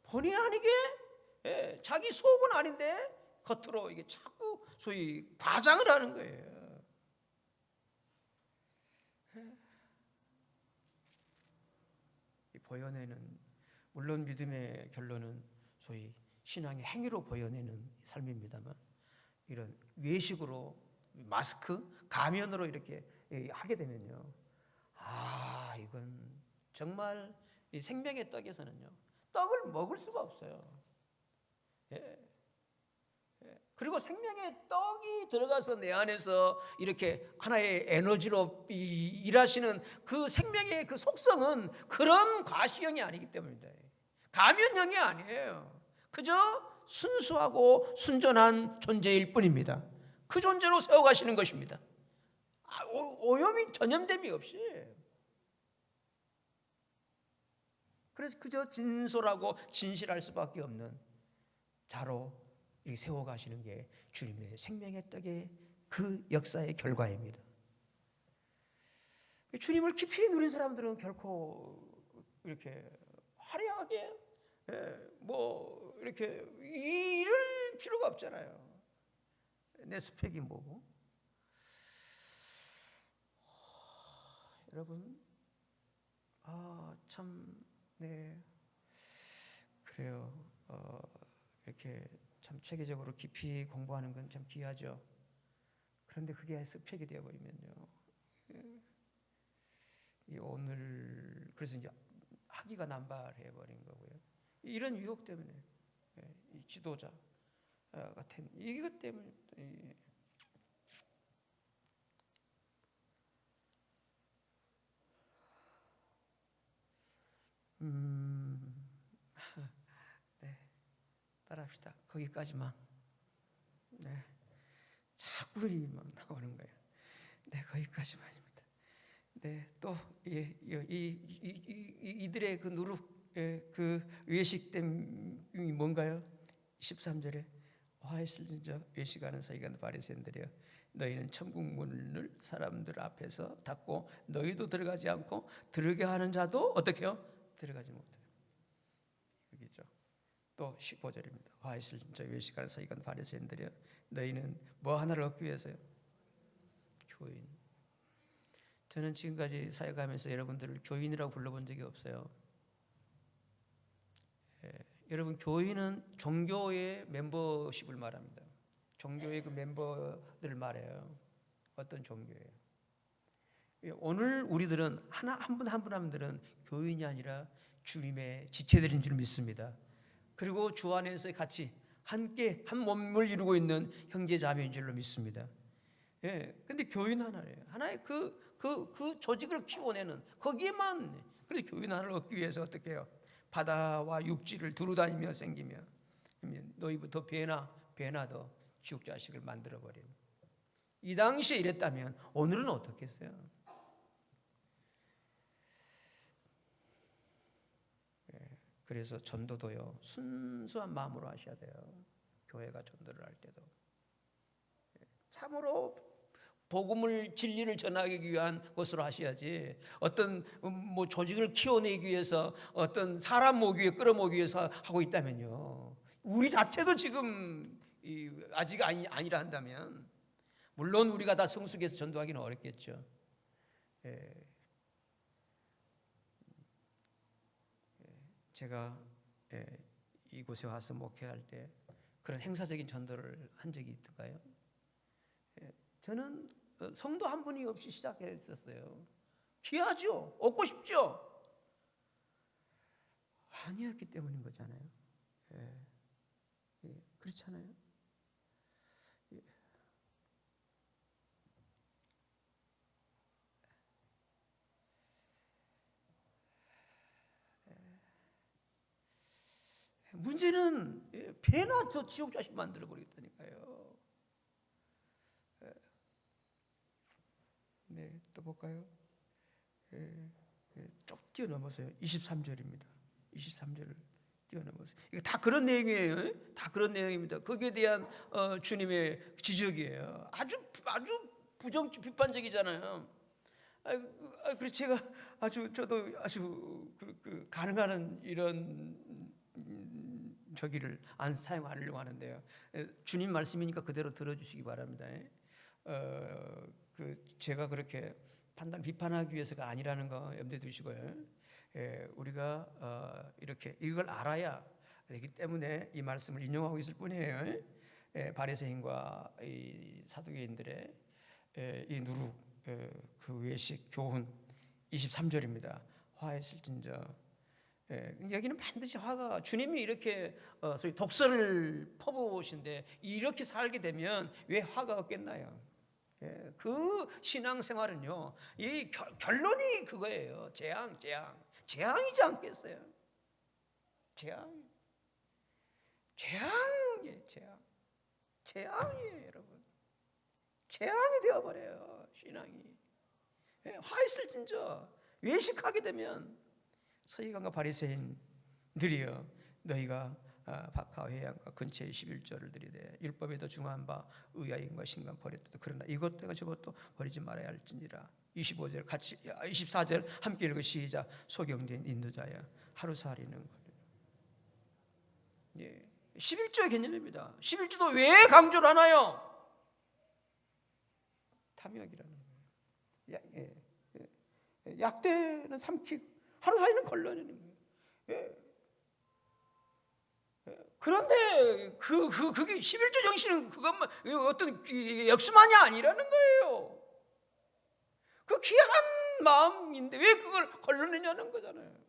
A: 본의 아니게 자기 속은 아닌데 겉으로 이게 자꾸 소위 과장을 하는 거예요. 이 보여내는, 물론 믿음의 결론은 소위 신앙의 행위로 보여내는 삶입니다만, 이런 외식으로 마스크, 가면으로 이렇게 하게 되면요, 이건 정말 이 생명의 떡에서는요, 떡을 먹을 수가 없어요. 그리고 생명의 떡이 들어가서 내 안에서 이렇게 하나의 에너지로 일하시는 그 생명의 그 속성은 그런 과시형이 아니기 때문입니다. 가면형이 아니에요. 그저 순수하고 순전한 존재일 뿐입니다. 그 존재로 세워가시는 것입니다. 오염이 전염됨이 없이. 그래서 그저 진솔하고 진실할 수밖에 없는 자로 세워가시는 게 주님의 생명의 떡의 그 역사의 결과입니다. 주님을 깊이 누린 사람들은 결코 이렇게 화려하게 뭐 이렇게 이럴 필요가 없잖아요. 내 스펙이 뭐고? 여러분, 그래요. 이렇게 참 체계적으로 깊이 공부하는 건 참 귀하죠. 그런데 그게 스펙이 되어버리면요, 오늘 그래서 이제 학위가 남발해버린 거고요. 이런 유혹 때문에, 이 지도자 같은 이것 때문에. 네, 따라합시다. 거기까지만. 네, 자꾸 막 나오는 거예요. 네, 거기까지만입니다. 네, 또 이들의 그 누룩, 그 외식됨이 뭔가요? 13절에 화했을 자 외식하는 서기관 바리새인들이여, 너희는 천국 문을 사람들 앞에서 닫고 너희도 들어가지 않고 들어게 하는 자도 어떻게 해요? 들어가지 못해요. 여기죠. 또 15절입니다. 화했을 자 외식하는 서기관 바리새인들이여, 너희는 뭐 하나를 얻기 위해서요? 교인. 저는 지금까지 사역하면서 여러분들을 교인이라고 불러본 적이 없어요. 여러분, 교인은 종교의 멤버십을 말합니다. 종교의 그 멤버들을 말해요. 어떤 종교예요? 오늘 우리들은 한 분 한 분들은 교인이 아니라 주님의 지체들인 줄 믿습니다. 그리고 주 안에서 같이 함께 한 몸을 이루고 있는 형제 자매인 줄로 믿습니다. 근데 교인 하나의 그 조직을 키워내는 거기에만. 그래서 교인 하나를 얻기 위해서 어떻게 해요? 바다와 육지를 두루다니며 생기며 너희부터 배나 더 지옥 자식을 만들어 버리는. 이 당시에 이랬다면 오늘은 어떻겠어요? 그래서 전도도요 순수한 마음으로 하셔야 돼요. 교회가 전도를 할 때도 참으로 복음을 진리를 전하기 위한 것으로 하셔야지, 어떤 뭐 조직을 키워내기 위해서 어떤 사람 모으기 위해 끌어모으기 위해서 하고 있다면요, 우리 자체도 지금 아직 아니라 한다면, 물론 우리가 다 성숙해서 전도하기는 어렵겠죠. 제가 이곳에 와서 목회할 때 그런 행사적인 전도를 한 적이 있을까요? 저는 성도 한 분이 없이 시작했었어요. 귀하죠? 얻고 싶죠? 아니었기 때문인 거잖아요. 그렇잖아요. 문제는 배나 더 지옥 자식 만들어 버리겠다니까요. 네, 또 볼까요? 쭉 뛰어넘어서요. 23절입니다. 23절을 뛰어넘어서. 이거 다 그런 내용이에요. 다 그런 내용입니다. 거기에 대한 주님의 지적이에요. 아주 비판적이잖아요. 그래서 제가 저도 아주 가능한 이런 저기를 안 사용하려고 하는데요. 주님 말씀이니까 그대로 들어주시기 바랍니다. 제가 그렇게 비판하기 위해서가 아니라는 거 염두에 두시고요. 우리가 이렇게 이걸 알아야 되기 때문에 이 말씀을 인용하고 있을 뿐이에요. 바리새인과 이 사두개인들의 이 누룩, 그 외식 교훈 23절입니다. 화했을진저. 여기는 반드시 화가, 주님이 이렇게 소위 독서를 퍼부으신데 이렇게 살게 되면 왜 화가 없겠나요? 그 신앙생활은요, 이 결론이 그거예요. 재앙이지 않겠어요? 재앙이에요, 여러분. 재앙이 되어버려요, 신앙이. 화했을진저, 외식하게 되면. 서기관과 바리새인들이여, 너희가 박하 회양과 근처에 11조를 드리되 율법에도 중한 바 의아인과 신간 버렸다. 그러나 이것도 저것도 버리지 말아야 할지니라. 25절 같이 24절 함께 읽어 시작. 소경된 인도자야 하루살이는 걸리는. 11조의 개념입니다. 11조도 왜 강조를 하나요? 탐욕이라는 거예요. 약대는 삼키고 하루 사이는 걸러내는 거예요. 그런데 그게 11조 정신은 그것만 어떤 역수만이 아니라는 거예요. 그 귀한 마음인데 왜 그걸 걸러내냐는 거잖아요.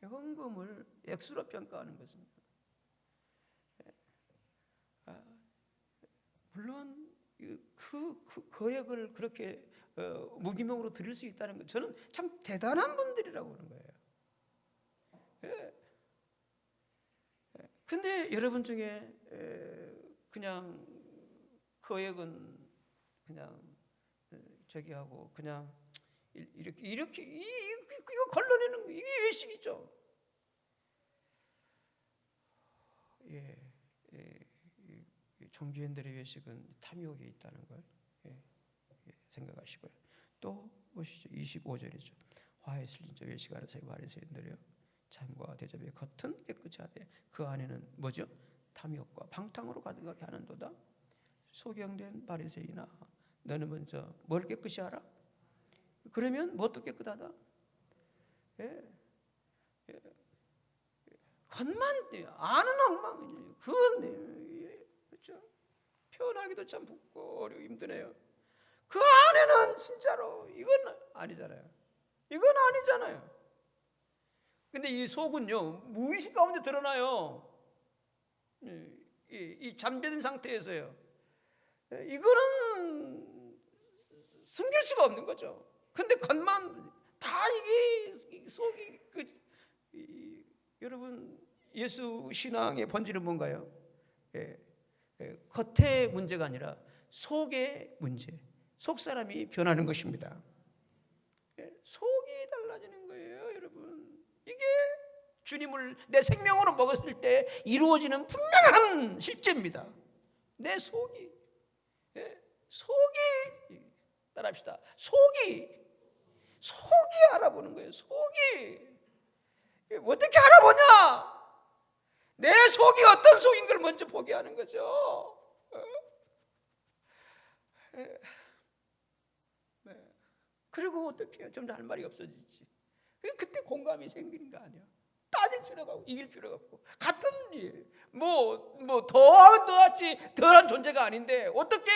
A: 헌금을 액수로 평가하는 것입니다. 물론 그 거액을 그렇게 무기명으로 드릴 수 있다는 것, 저는 참 대단한 분들이라고 하는 거예요. 근데 여러분 중에 그냥 거액은 그냥 저기 하고 그냥 이렇게 이거 걸러내는 거, 이게 외식이죠. 종교인들의 외식은 탐욕이 있다는 걸 생각하시고요. 또 보시죠. 25절이죠. 화해슬린저 외식하는 사이 바리새인들이요, 잠과 대접의 겉은 깨끗이 하되 그 안에는 뭐죠? 탐욕과 방탕으로 가득하게 하는도다. 소경된 바리새인아, 너는 먼저 뭘 깨끗이 하라? 그러면 무엇도 깨끗하다. 겉만 아는 엉망이에요. 그건 그렇죠? 표현하기도 참 붓고 어려워 힘드네요. 그 안에는 진짜로 이건 아니잖아요. 이건 아니잖아요. 근데 이 속은요, 무의식 가운데 드러나요. 이 잠재된 상태에서요. 이거는 숨길 수가 없는 거죠. 근데 겉만 다 이게 속이 여러분, 예수 신앙의 본질은 뭔가요? 겉의 문제가 아니라 속의 문제, 속 사람이 변하는 것입니다. 속이 달라지는 거예요, 여러분. 이게 주님을 내 생명으로 먹었을 때 이루어지는 분명한 실제입니다. 내 속이 따라합시다. 속이 알아보는 거예요. 속이 어떻게 알아보냐? 내 속이 어떤 속인 걸 먼저 보게 하는 거죠. 그리고 어떻게 해요? 점점 할 말이 없어지지. 그때 공감이 생기는 거 아니야. 따질 필요가 없고 이길 필요가 없고 같은 일, 뭐 더하면 더하지 덜한 존재가 아닌데 어떻게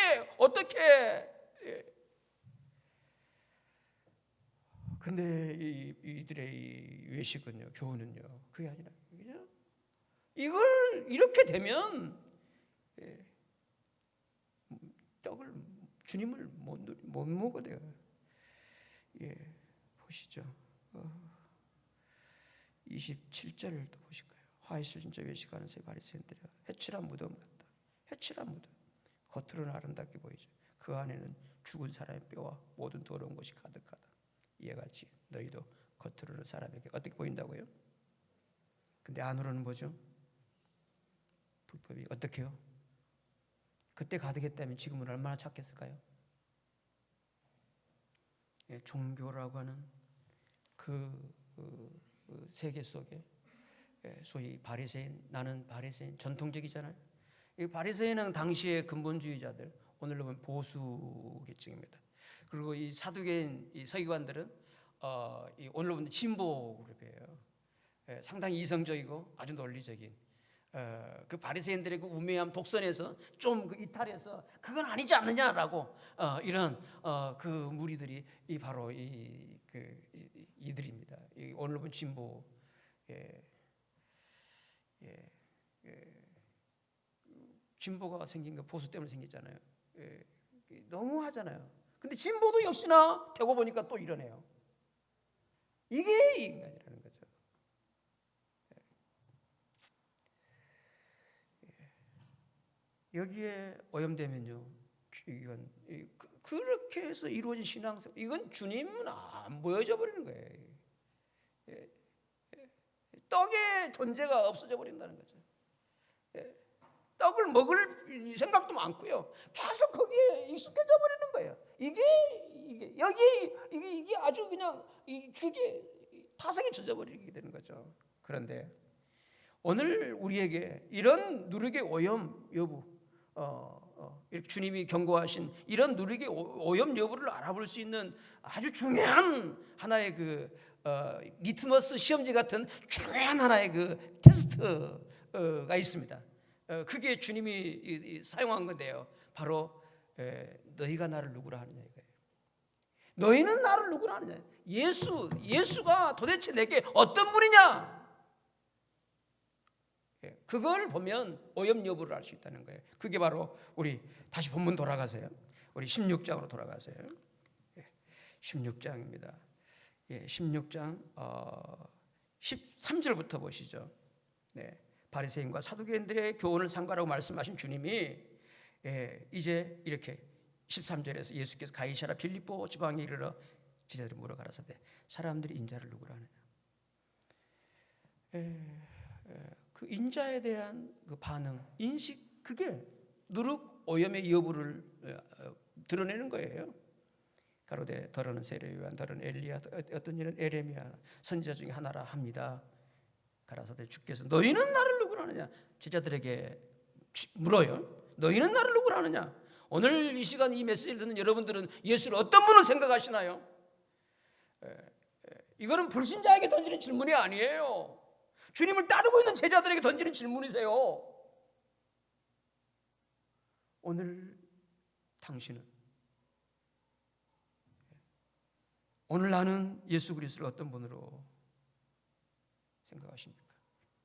A: 근데 이들의 이 외식은요, 교훈은요, 그게 아니라 그냥 이걸 이렇게 되면 떡을 주님을 못 먹어요. 보시죠. 27절을 또 보실까요? 화이슬 진짜 외식하는 새 바리새인들이여, 해칠한 무덤 같다. 해칠한 무덤. 겉으로는 아름답게 보이죠. 그 안에는 죽은 사람의 뼈와 모든 더러운 것이 가득하다. 이와 같이 너희도 겉으로는 사람에게 어떻게 보인다고요? 근데 안으로는 뭐죠? 불법이 어떻게 해요? 그때 가득했다면 지금은 얼마나 착했을까요? 종교라고 하는 그 세계 속에 소위 바리새인, 나는 바리새인, 전통적이잖아요. 이 바리새인은 당시의 근본주의자들, 오늘로 보면 보수 계층입니다. 그리고 이 사두개인, 이 서기관들은 오늘로 보면 진보 그룹이에요. 상당히 이성적이고 아주 논리적인 그 바리새인들의 그 우매함 독선에서 좀 그 이탈해서 그건 아니지 않느냐라고 이런 그 무리들이 바로 이들입니다. 오늘 본 진보 진보가 생긴 거 보수 때문에 생겼잖아요. 너무 하잖아요. 근데 진보도 역시나 되고 보니까 또 이러네요. 이게 인간이라는 거죠. 여기에 오염되면요, 이건 그렇게 해서 이루어진 신앙생활, 이건 주님은 안 보여져 버리는 거예요. 떡의 존재가 없어져 버린다는 거죠. 떡을 먹을 생각도 많고요, 계속 거기에 익숙해져 버리는 거예요. 이게 아주 그냥 그게 타성에 젖어 버리게 되는 거죠. 그런데 오늘 우리에게 이런 누룩의 오염 여부, 이렇게 주님이 경고하신 이런 누룩의 오염 여부를 알아볼 수 있는 아주 중요한 하나의 리트머스 시험지 같은 중요한 하나의 그 테스트가 있습니다. 그게 주님이 사용한 건데요, 바로 너희가 나를 누구라 하느냐 이거예요. 너희는 나를 누구라 하느냐. 예수가 도대체 내게 어떤 분이냐, 그걸 보면 오염 여부를 알 수 있다는 거예요. 그게 바로 우리 다시 본문 돌아가세요. 우리 16장으로 돌아가세요. 16장입니다. 16장 13절부터 보시죠. 바리새인과 사두개인들의 교훈을 상고하라고 말씀하신 주님이 이제 이렇게 13절에서 예수께서 가이사랴 빌립보 지방에 이르러 제자들을 물어 가라사대 사람들이 인자를 누구라 하느냐. 그 인자에 대한 그 반응, 인식, 그게 누룩 오염의 여부를 드러내는 거예요. 가로되 더러는 세례요한, 더러는 엘리야, 어떤 이는 에레미야 선지자 중에 하나라 합니다. 가라사대 주께서 너희는 나를 누구라 하느냐. 제자들에게 물어요. 너희는 나를 누구라 하느냐. 오늘 이 시간 이 메시지를 듣는 여러분들은 예수를 어떤 분을 생각하시나요? 이거는 불신자에게 던지는 질문이 아니에요. 주님을 따르고 있는 제자들에게 던지는 질문이세요. 오늘 당신은 오늘 나는 예수 그리스도를 어떤 분으로 생각하십니까?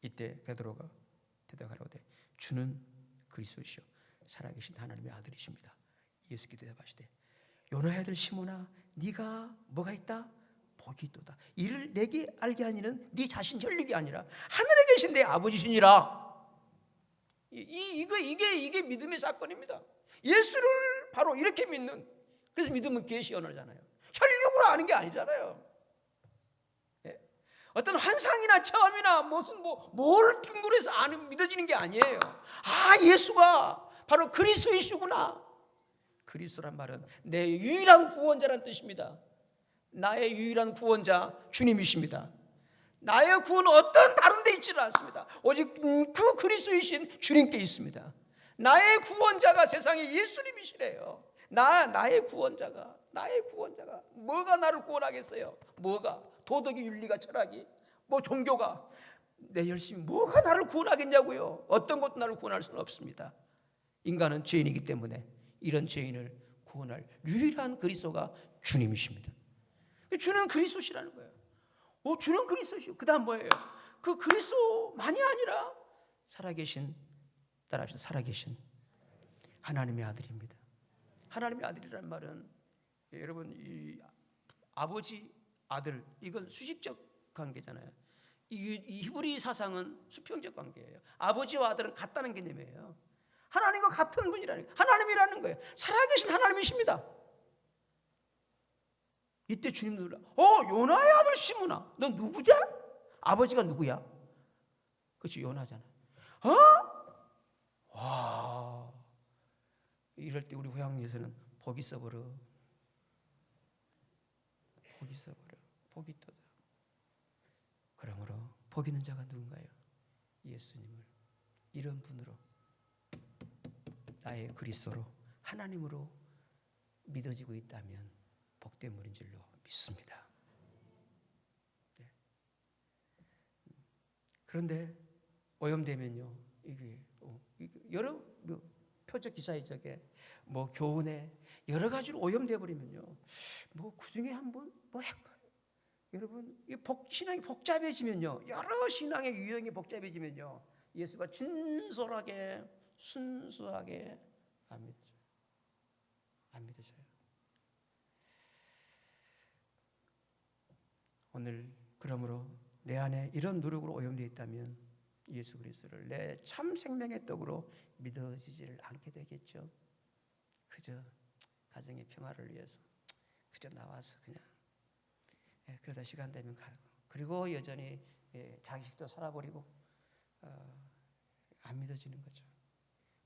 A: 이때 베드로가 대답하라고 돼. 주는 그리스도시요 살아계신 하나님의 아들이십니다. 예수께서 대답하시되 요나의 아들 시몬아 네가 뭐가 있다? 복이 있도다. 이를 내게 알게 하니는 네 자신 전력이 아니라 하늘에 계신 내 아버지시니라. 이게 믿음의 사건입니다. 예수를 바로 이렇게 믿는. 그래서 믿음은 계시언어잖아요. 혈육으로 아는 게 아니잖아요. 예? 어떤 환상이나 체험이나 무슨 뭘 근거로 해서 믿어지는 게 아니에요. 아, 예수가 바로 그리스도이시구나. 그리스도란 말은 내 유일한 구원자라는 뜻입니다. 나의 유일한 구원자 주님이십니다. 나의 구원은 어떤 다른 데 있지는 않습니다. 오직 그 그리스도이신 주님께 있습니다. 나의 구원자가 세상에 예수님이시래요. 나의 구원자가 뭐가 나를 구원하겠어요? 뭐가? 도덕이, 윤리가, 철학이, 종교가, 내 열심히 뭐가 나를 구원하겠냐고요. 어떤 것도 나를 구원할 수는 없습니다. 인간은 죄인이기 때문에 이런 죄인을 구원할 유일한 그리스도가 주님이십니다. 주는 그리스도시라는 거예요. 주는 그리스도시요. 그 다음 뭐예요? 그 그리스도만이 아니라 살아계신, 따라합시다. 살아계신 하나님의 아들입니다. 하나님의 아들이라는 말은 여러분 이 아버지 아들 이건 수식적 관계잖아요. 이 히브리 사상은 수평적 관계예요. 아버지와 아들은 같다는 개념이에요. 하나님과 같은 분이라는 거예요. 하나님이라는 거예요. 살아계신 하나님이십니다. 이때 주님 놀라. 요나의 아들 시몬아, 너 누구자? 아버지가 누구야? 그렇지, 요나잖아. 와, 이럴 때 우리 고향에서는 복이 써버려. 복이 떠다. 그러므로 복 있는 자가 누군가요? 예수님을 이런 분으로 나의 그리스도로 하나님으로 믿어지고 있다면 복된 물인 줄로 믿습니다. 네. 그런데 오염되면요, 이게 여러 표적 기사의 적에 교훈에 여러 가지로 오염돼 버리면요, 그 중에 한 번 여러분 신앙이 복잡해지면요, 여러 신앙의 유형이 복잡해지면요, 예수가 진솔하게 순수하게 안 믿어져요. 오늘 그러므로 내 안에 이런 노력으로 오염되어 있다면 예수 그리스도를 내 참 생명의 떡으로 믿어지지를 않게 되겠죠. 그저 가정의 평화를 위해서 그저 나와서 그냥 그러다 시간 되면 가고, 그리고 여전히 자기식도 살아버리고 안 믿어지는 거죠.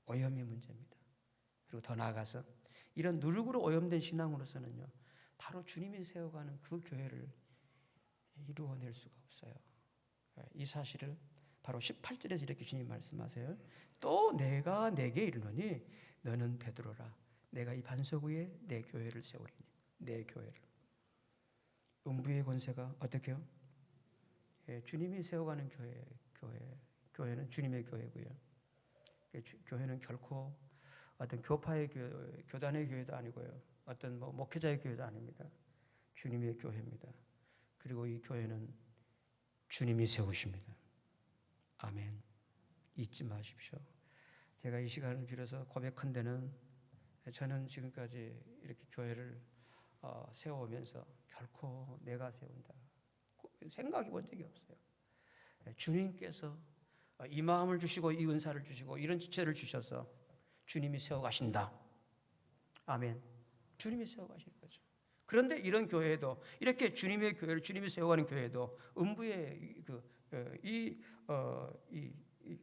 A: 오염의 문제입니다. 그리고 더 나아가서 이런 누룩으로 오염된 신앙으로서는요, 바로 주님이 세워가는 그 교회를 이루어낼 수가 없어요. 이 사실을 바로 18절에서 이렇게 주님 말씀하세요. 또 내가 내게 이르노니 너는 베드로라. 내가 이 반석 위에 내 교회를 세우리니. 내 교회를. 음부의 권세가 어떻게 해요? 주님이 세워가는 교회는 주님의 교회고요. 교회는 결코 어떤 교파의 교단의 교회도 아니고요, 어떤 목회자의 교회도 아닙니다. 주님의 교회입니다. 그리고 이 교회는 주님이 세우십니다. 아멘. 잊지 마십시오. 제가 이 시간을 빌어서 고백한 데는, 저는 지금까지 이렇게 교회를 세워오면서 결코 내가 세운다 생각해 본 적이 없어요. 주님께서 이 마음을 주시고 이 은사를 주시고 이런 지체를 주셔서 주님이 세워가신다. 아멘. 주님이 세워가시는 거죠. 그런데 이런 교회도, 이렇게 주님의 교회를 주님이 세워가는 교회도 음부의 이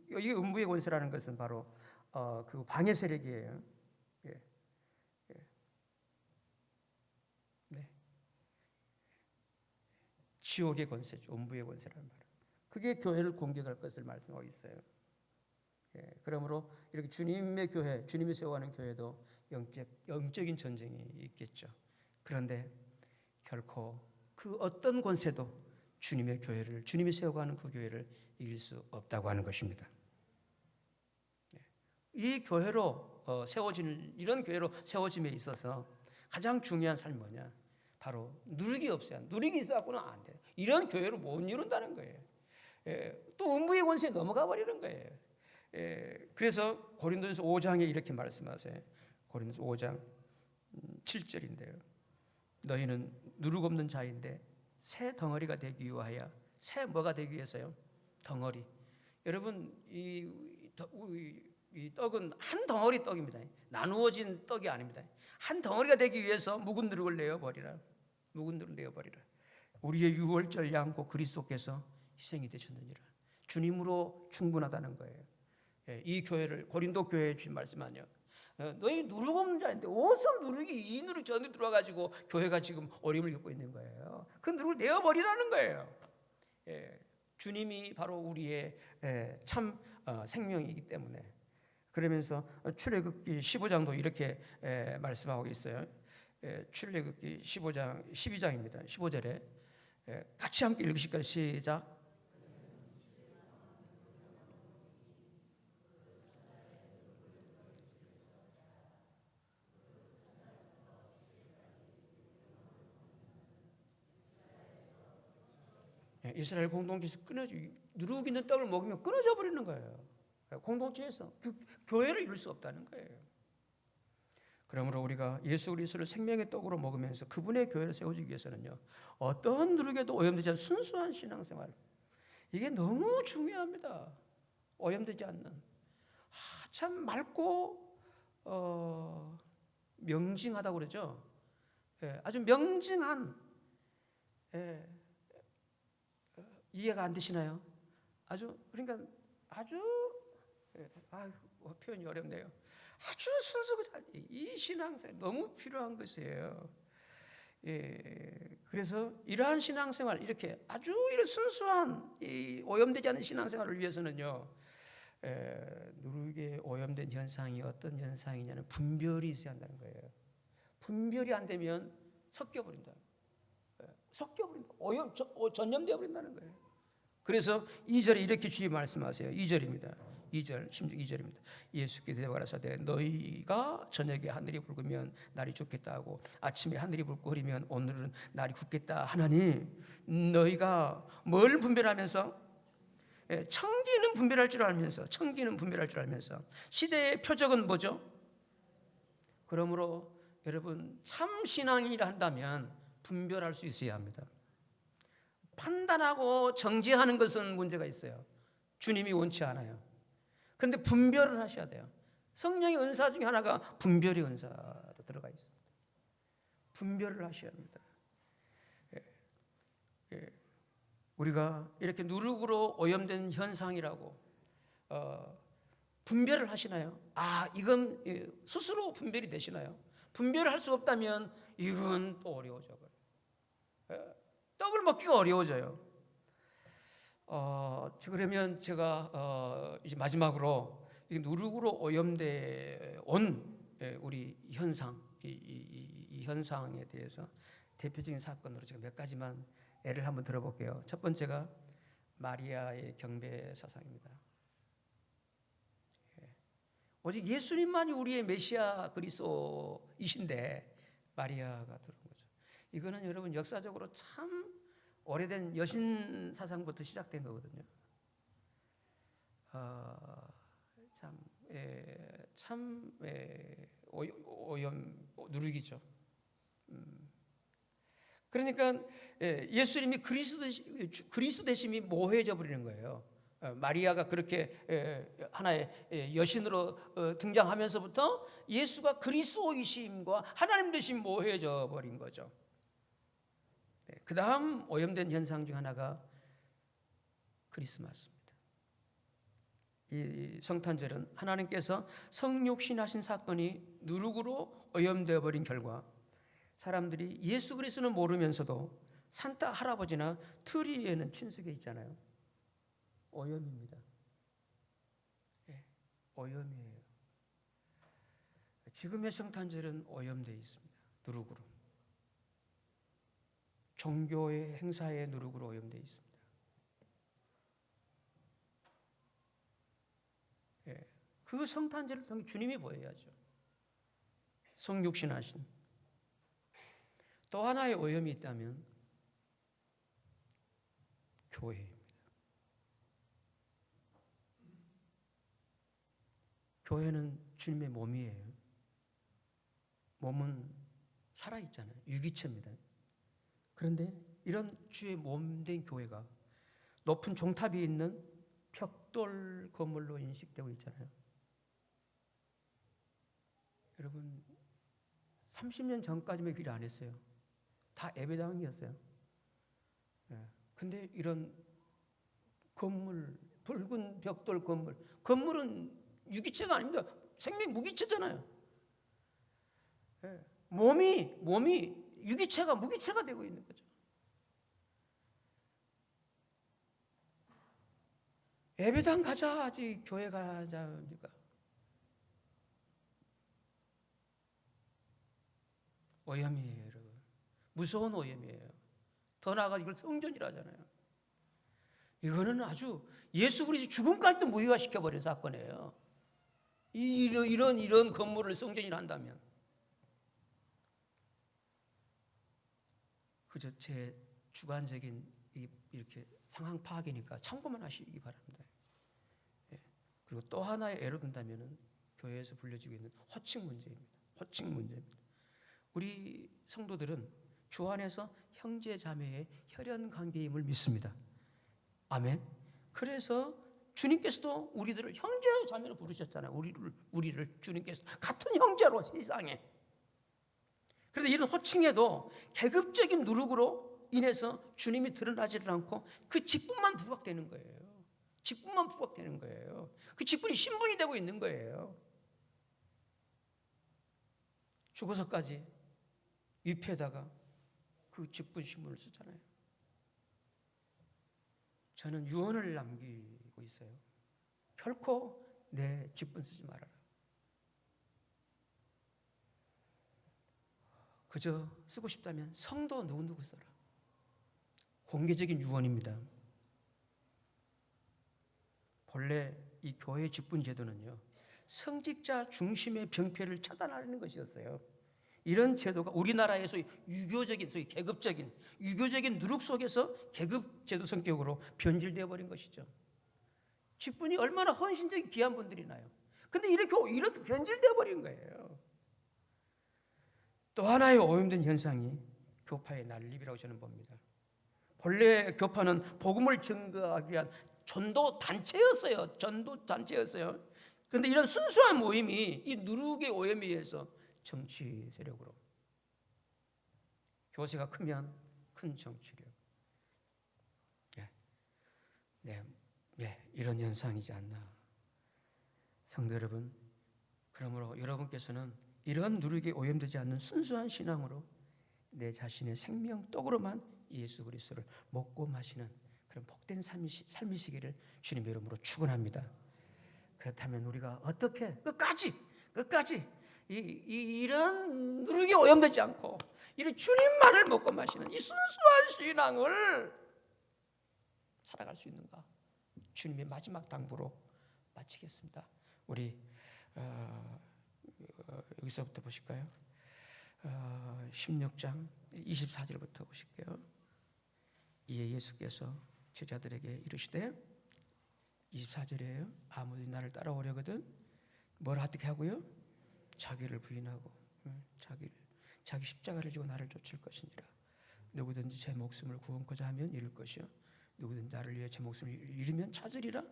A: 음부의 권세라는 것은 바로 그 방해 세력이에요. 네. 지옥의 권세죠. 음부의 권세라는 말은. 그게 교회를 공격할 것을 말씀하고 있어요. 그러므로 이렇게 주님의 교회, 주님이 세워가는 교회도 영적인 전쟁이 있겠죠. 그런데 결코 그 어떤 권세도 주님의 교회를, 주님이 세워가는 그 교회를 이길 수 없다고 하는 것입니다. 이 교회로 세워지는, 이런 교회로 세워짐에 있어서 가장 중요한 삶이 뭐냐? 바로 누룩이 없어야, 누룩이 있어갖고는 안 돼. 이런 교회를 못 이룬다는 거예요. 또 음부의 권세에 넘어가 버리는 거예요. 그래서 고린도전서 5장에 이렇게 말씀하세요. 고린도전서 5장 7절인데요. 너희는 누룩 없는 자인데 새 덩어리가 되기 위하여, 새 뭐가 되기 위해서요? 덩어리. 여러분, 이 떡은 한 덩어리 떡입니다. 나누어진 떡이 아닙니다. 한 덩어리가 되기 위해서 묵은 누룩을 내어버리라. 묵은 누룩을 내어버리라. 우리의 유월절 양고 그리스도께서 희생이 되셨느니라. 주님으로 충분하다는 거예요. 이 교회를, 고린도 교회에 주신 말씀하냐, 너희 누룩 없는 자인데 어디서 누룩이 이 누룩 저 누룩 들어와가지고 교회가 지금 어려움을 겪고 있는 거예요. 그 누룩을 내어버리라는 거예요. 주님이 바로 우리의 참 생명이기 때문에. 그러면서 출애굽기 15장도 이렇게 말씀하고 있어요. 출애굽기 15장 12장입니다. 15절에 같이 함께 읽으실까요? 시작. 이스라엘 공동체에서 누룩 있는 떡을 먹으면 끊어져 버리는 거예요. 공동체에서 교회를 이룰 수 없다는 거예요. 그러므로 우리가 예수 그리스도를 생명의 떡으로 먹으면서 그분의 교회를 세워주기 위해서는요, 어떤 누룩에도 오염되지 않는 순수한 신앙생활, 이게 너무 중요합니다. 오염되지 않는, 참 맑고 명징하다고 그러죠. 아주 명징한, 이해가 안 되시나요? 그러니까 아주 표현이 어렵네요. 아주 순수한 이 신앙생활 너무 필요한 것이에요. 그래서 이러한 신앙생활, 이렇게 아주 이런 순수한 이 오염되지 않은 신앙생활을 위해서는요, 누룩에 오염된 현상이 어떤 현상이냐는 분별이 있어야 한다는 거예요. 분별이 안 되면 섞여버린다. 전염되어 버린다는 거예요. 그래서 2절에 이렇게 주님 말씀하세요. 2절입니다. 2절, 16절입니다. 예수께서 대답하시되 너희가 저녁에 하늘이 붉으면 날이 죽겠다 하고 아침에 하늘이 붉고 흐리면 오늘은 날이 굳겠다 하나니, 너희가 뭘 분별하면서, 청기는 분별할 줄 알면서 시대의 표적은 뭐죠? 그러므로 여러분, 참 신앙이라 한다면 분별할 수 있어야 합니다. 판단하고 정죄하는 것은 문제가 있어요. 주님이 원치 않아요. 그런데 분별을 하셔야 돼요. 성령의 은사 중에 하나가 분별의 은사로 들어가 있습니다. 분별을 하셔야 합니다. 우리가 이렇게 누룩으로 오염된 현상이라고 분별을 하시나요? 이건 스스로 분별이 되시나요? 분별을 할 수 없다면 이건 또 어려워져 버려요. 떡을 먹기가 어려워져요. 그러면 제가 이제 마지막으로 누룩으로 오염돼 온 우리 현상, 이 현상에 대해서 대표적인 사건으로 제가 몇 가지만 예를 한번 들어볼게요. 첫 번째가 마리아의 경배 사상입니다. 오직 예수님만이 우리의 메시아 그리스도이신데 마리아가 들어온 거죠. 이거는 여러분 역사적으로 참 오래된 여신 사상부터 시작된 거거든요. 누룩이죠. 그러니까 예수님이 그리스도 되심이 모호해져 버리는 거예요. 마리아가 그렇게 하나의 여신으로 등장하면서부터 예수가 그리스도이심과 하나님 되심이 모호해져 버린 거죠. 그 다음 오염된 현상 중 하나가 크리스마스입니다. 이 성탄절은 하나님께서 성육신하신 사건이 누룩으로 오염되어 버린 결과 사람들이 예수 그리스도는 모르면서도 산타 할아버지나 트리에는 친숙해 있잖아요. 오염입니다. 오염이에요. 지금의 성탄절은 오염되어 있습니다. 누룩으로. 종교의 행사의 누룩으로 오염되어 있습니다. 그 성탄절을 통해 주님이 보여야죠. 성육신하신. 또 하나의 오염이 있다면 교회입니다. 교회는 주님의 몸이에요. 몸은 살아있잖아요. 유기체입니다. 그런데 이런 주의 몸된 교회가 높은 종탑이 있는 벽돌 건물로 인식되고 있잖아요. 여러분 30년 전까지만 기도 안 했어요. 다 예배당이었어요. 근데 이런 건물, 붉은 벽돌 건물은 유기체가 아닙니다. 생명 무기체잖아요. 몸이 유기체가 무기체가 되고 있는 거죠. 예배당 가자 하지 교회 가자 합니까? 오염이에요, 여러분. 무서운 오염이에요. 더 나아가 이걸 성전이라 하잖아요. 이거는 아주 예수 그리스도 죽음까지도 무효화시켜버린 사건이에요. 이런 건물을 성전이라 한다면. 그저 제 주관적인 이렇게 상황 파악이니까 참고만 하시기 바랍니다. 그리고 또 하나의 예로 든다면 교회에서 불려지고 있는 호칭 문제입니다. 호칭 문제입니다. 우리 성도들은 주 안에서 형제 자매의 혈연 관계임을 믿습니다. 아멘. 그래서 주님께서도 우리들을 형제 자매로 부르셨잖아요. 우리를 주님께서 같은 형제로 세상에. 그런데 이런 호칭에도 계급적인 누룩으로 인해서 주님이 드러나지를 않고 그 직분만 부각되는 거예요. 직분만 부각되는 거예요. 그 직분이 신분이 되고 있는 거예요. 죽어서까지 위패에다가 그 직분 신분을 쓰잖아요. 저는 유언을 남기고 있어요. 결코 내 직분 쓰지 말아라. 그저 쓰고 싶다면 성도 누구누구 써라. 공개적인 유언입니다. 본래 이 교회 직분 제도는요, 성직자 중심의 병폐를 차단하려는 것이었어요. 이런 제도가 우리나라에서 유교적인, 소위 계급적인, 유교적인 누룩 속에서 계급 제도 성격으로 변질되어 버린 것이죠. 직분이 얼마나 헌신적인 귀한 분들이 나요. 근데 이렇게 변질되어 버린 거예요. 또 하나의 오염된 현상이 교파의 난립이라고 저는 봅니다. 본래 교파는 복음을 증거하기 위한 전도 단체였어요. 그런데 이런 순수한 모임이 이 누룩의 오염에 의해서 정치 세력으로, 교세가 크면 큰 정치력, 이런 현상이지 않나. 성도 여러분, 그러므로 여러분께서는 이런 누룩에 오염되지 않는 순수한 신앙으로 내 자신의 생명떡으로만 예수 그리스도를 먹고 마시는 그런 복된 삶이시기를 주님의 이름으로 축원합니다. 그렇다면 우리가 어떻게 끝까지 이런 누룩에 오염되지 않고 이런 주님만을 먹고 마시는 이 순수한 신앙을 살아갈 수 있는가? 주님의 마지막 당부로 마치겠습니다. 우리 여기서부터 보실까요? 16장 24절부터 보실게요. 이에 예수께서 제자들에게 이르시되, 24절이에요. 아무든지 나를 따라오려거든 뭘 어떻게 하고요? 자기를 부인하고 자기 십자가를 지고 나를 쫓을 것이니라. 누구든지 제 목숨을 구원코자 하면 잃을 것이요 누구든지 나를 위해 제 목숨을 잃으면 찾으리라.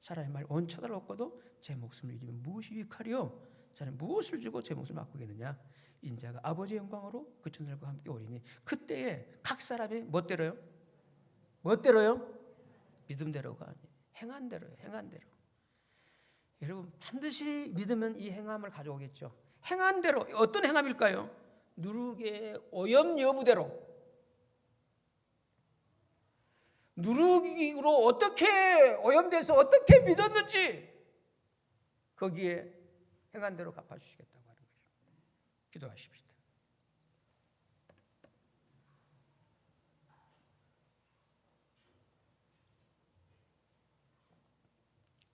A: 사람의 말 온 천하를 얻고도 제 목숨을 잃으면 무엇이 유익하리요? 사람이 무엇을 주고 제 목숨을 바꾸겠느냐? 인자가 아버지의 영광으로 그 천사들과 함께 오리니 그때에 각 사람이 멋대로요? 믿음대로가 아니에요. 행한대로요. 행한대로. 여러분 반드시 믿으면 이 행함을 가져오겠죠. 행한대로. 어떤 행함일까요? 누룩의 오염 여부대로. 누룩으로 어떻게 오염돼서 어떻게 믿었는지 거기에 행한 대로 갚아주시겠다고 하는 것입니다. 기도하십시다.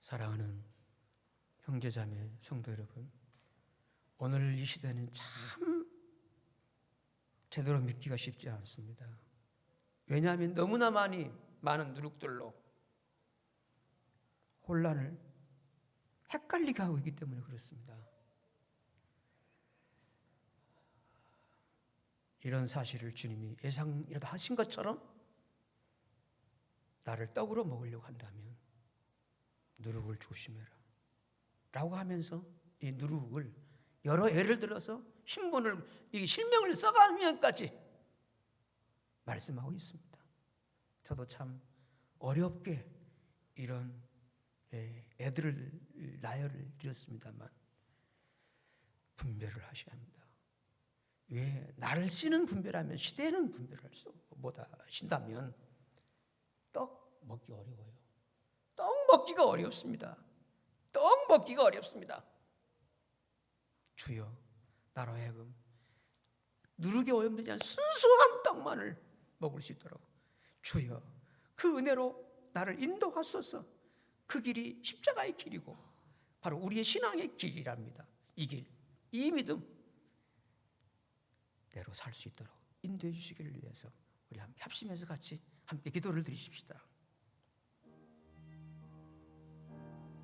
A: 사랑하는 형제자매 성도 여러분, 오늘 이 시대는 참 제대로 믿기가 쉽지 않습니다. 왜냐하면 너무나 많은 누룩들로 혼란을 헷갈리게 하고 있기 때문에 그렇습니다. 이런 사실을 주님이 예상이라도 하신 것처럼 나를 떡으로 먹으려고 한다면 누룩을 조심해라 라고 하면서 이 누룩을 여러 예를 들어서 이 실명을 써가면까지 말씀하고 있습니다. 저도 참 어렵게 이런 애들을 나열을 드렸습니다만 분별을 하셔야 합니다. 왜 나를 씨는 분별하면 시대는 분별할 수 못하신다면 떡 먹기 어려워요. 떡 먹기가 어렵습니다. 떡 먹기가 어렵습니다. 주여 나로 하여금 누르기 오염되지 않은 순수한 떡만을 먹을 수 있도록 주여 그 은혜로 나를 인도하소서. 그 길이 십자가의 길이고 바로 우리의 신앙의 길이랍니다. 이 길, 이 믿음 대로 살 수 있도록 인도해 주시기를 위해서 우리 함께 합심해서 같이 함께 기도를 드리십시다.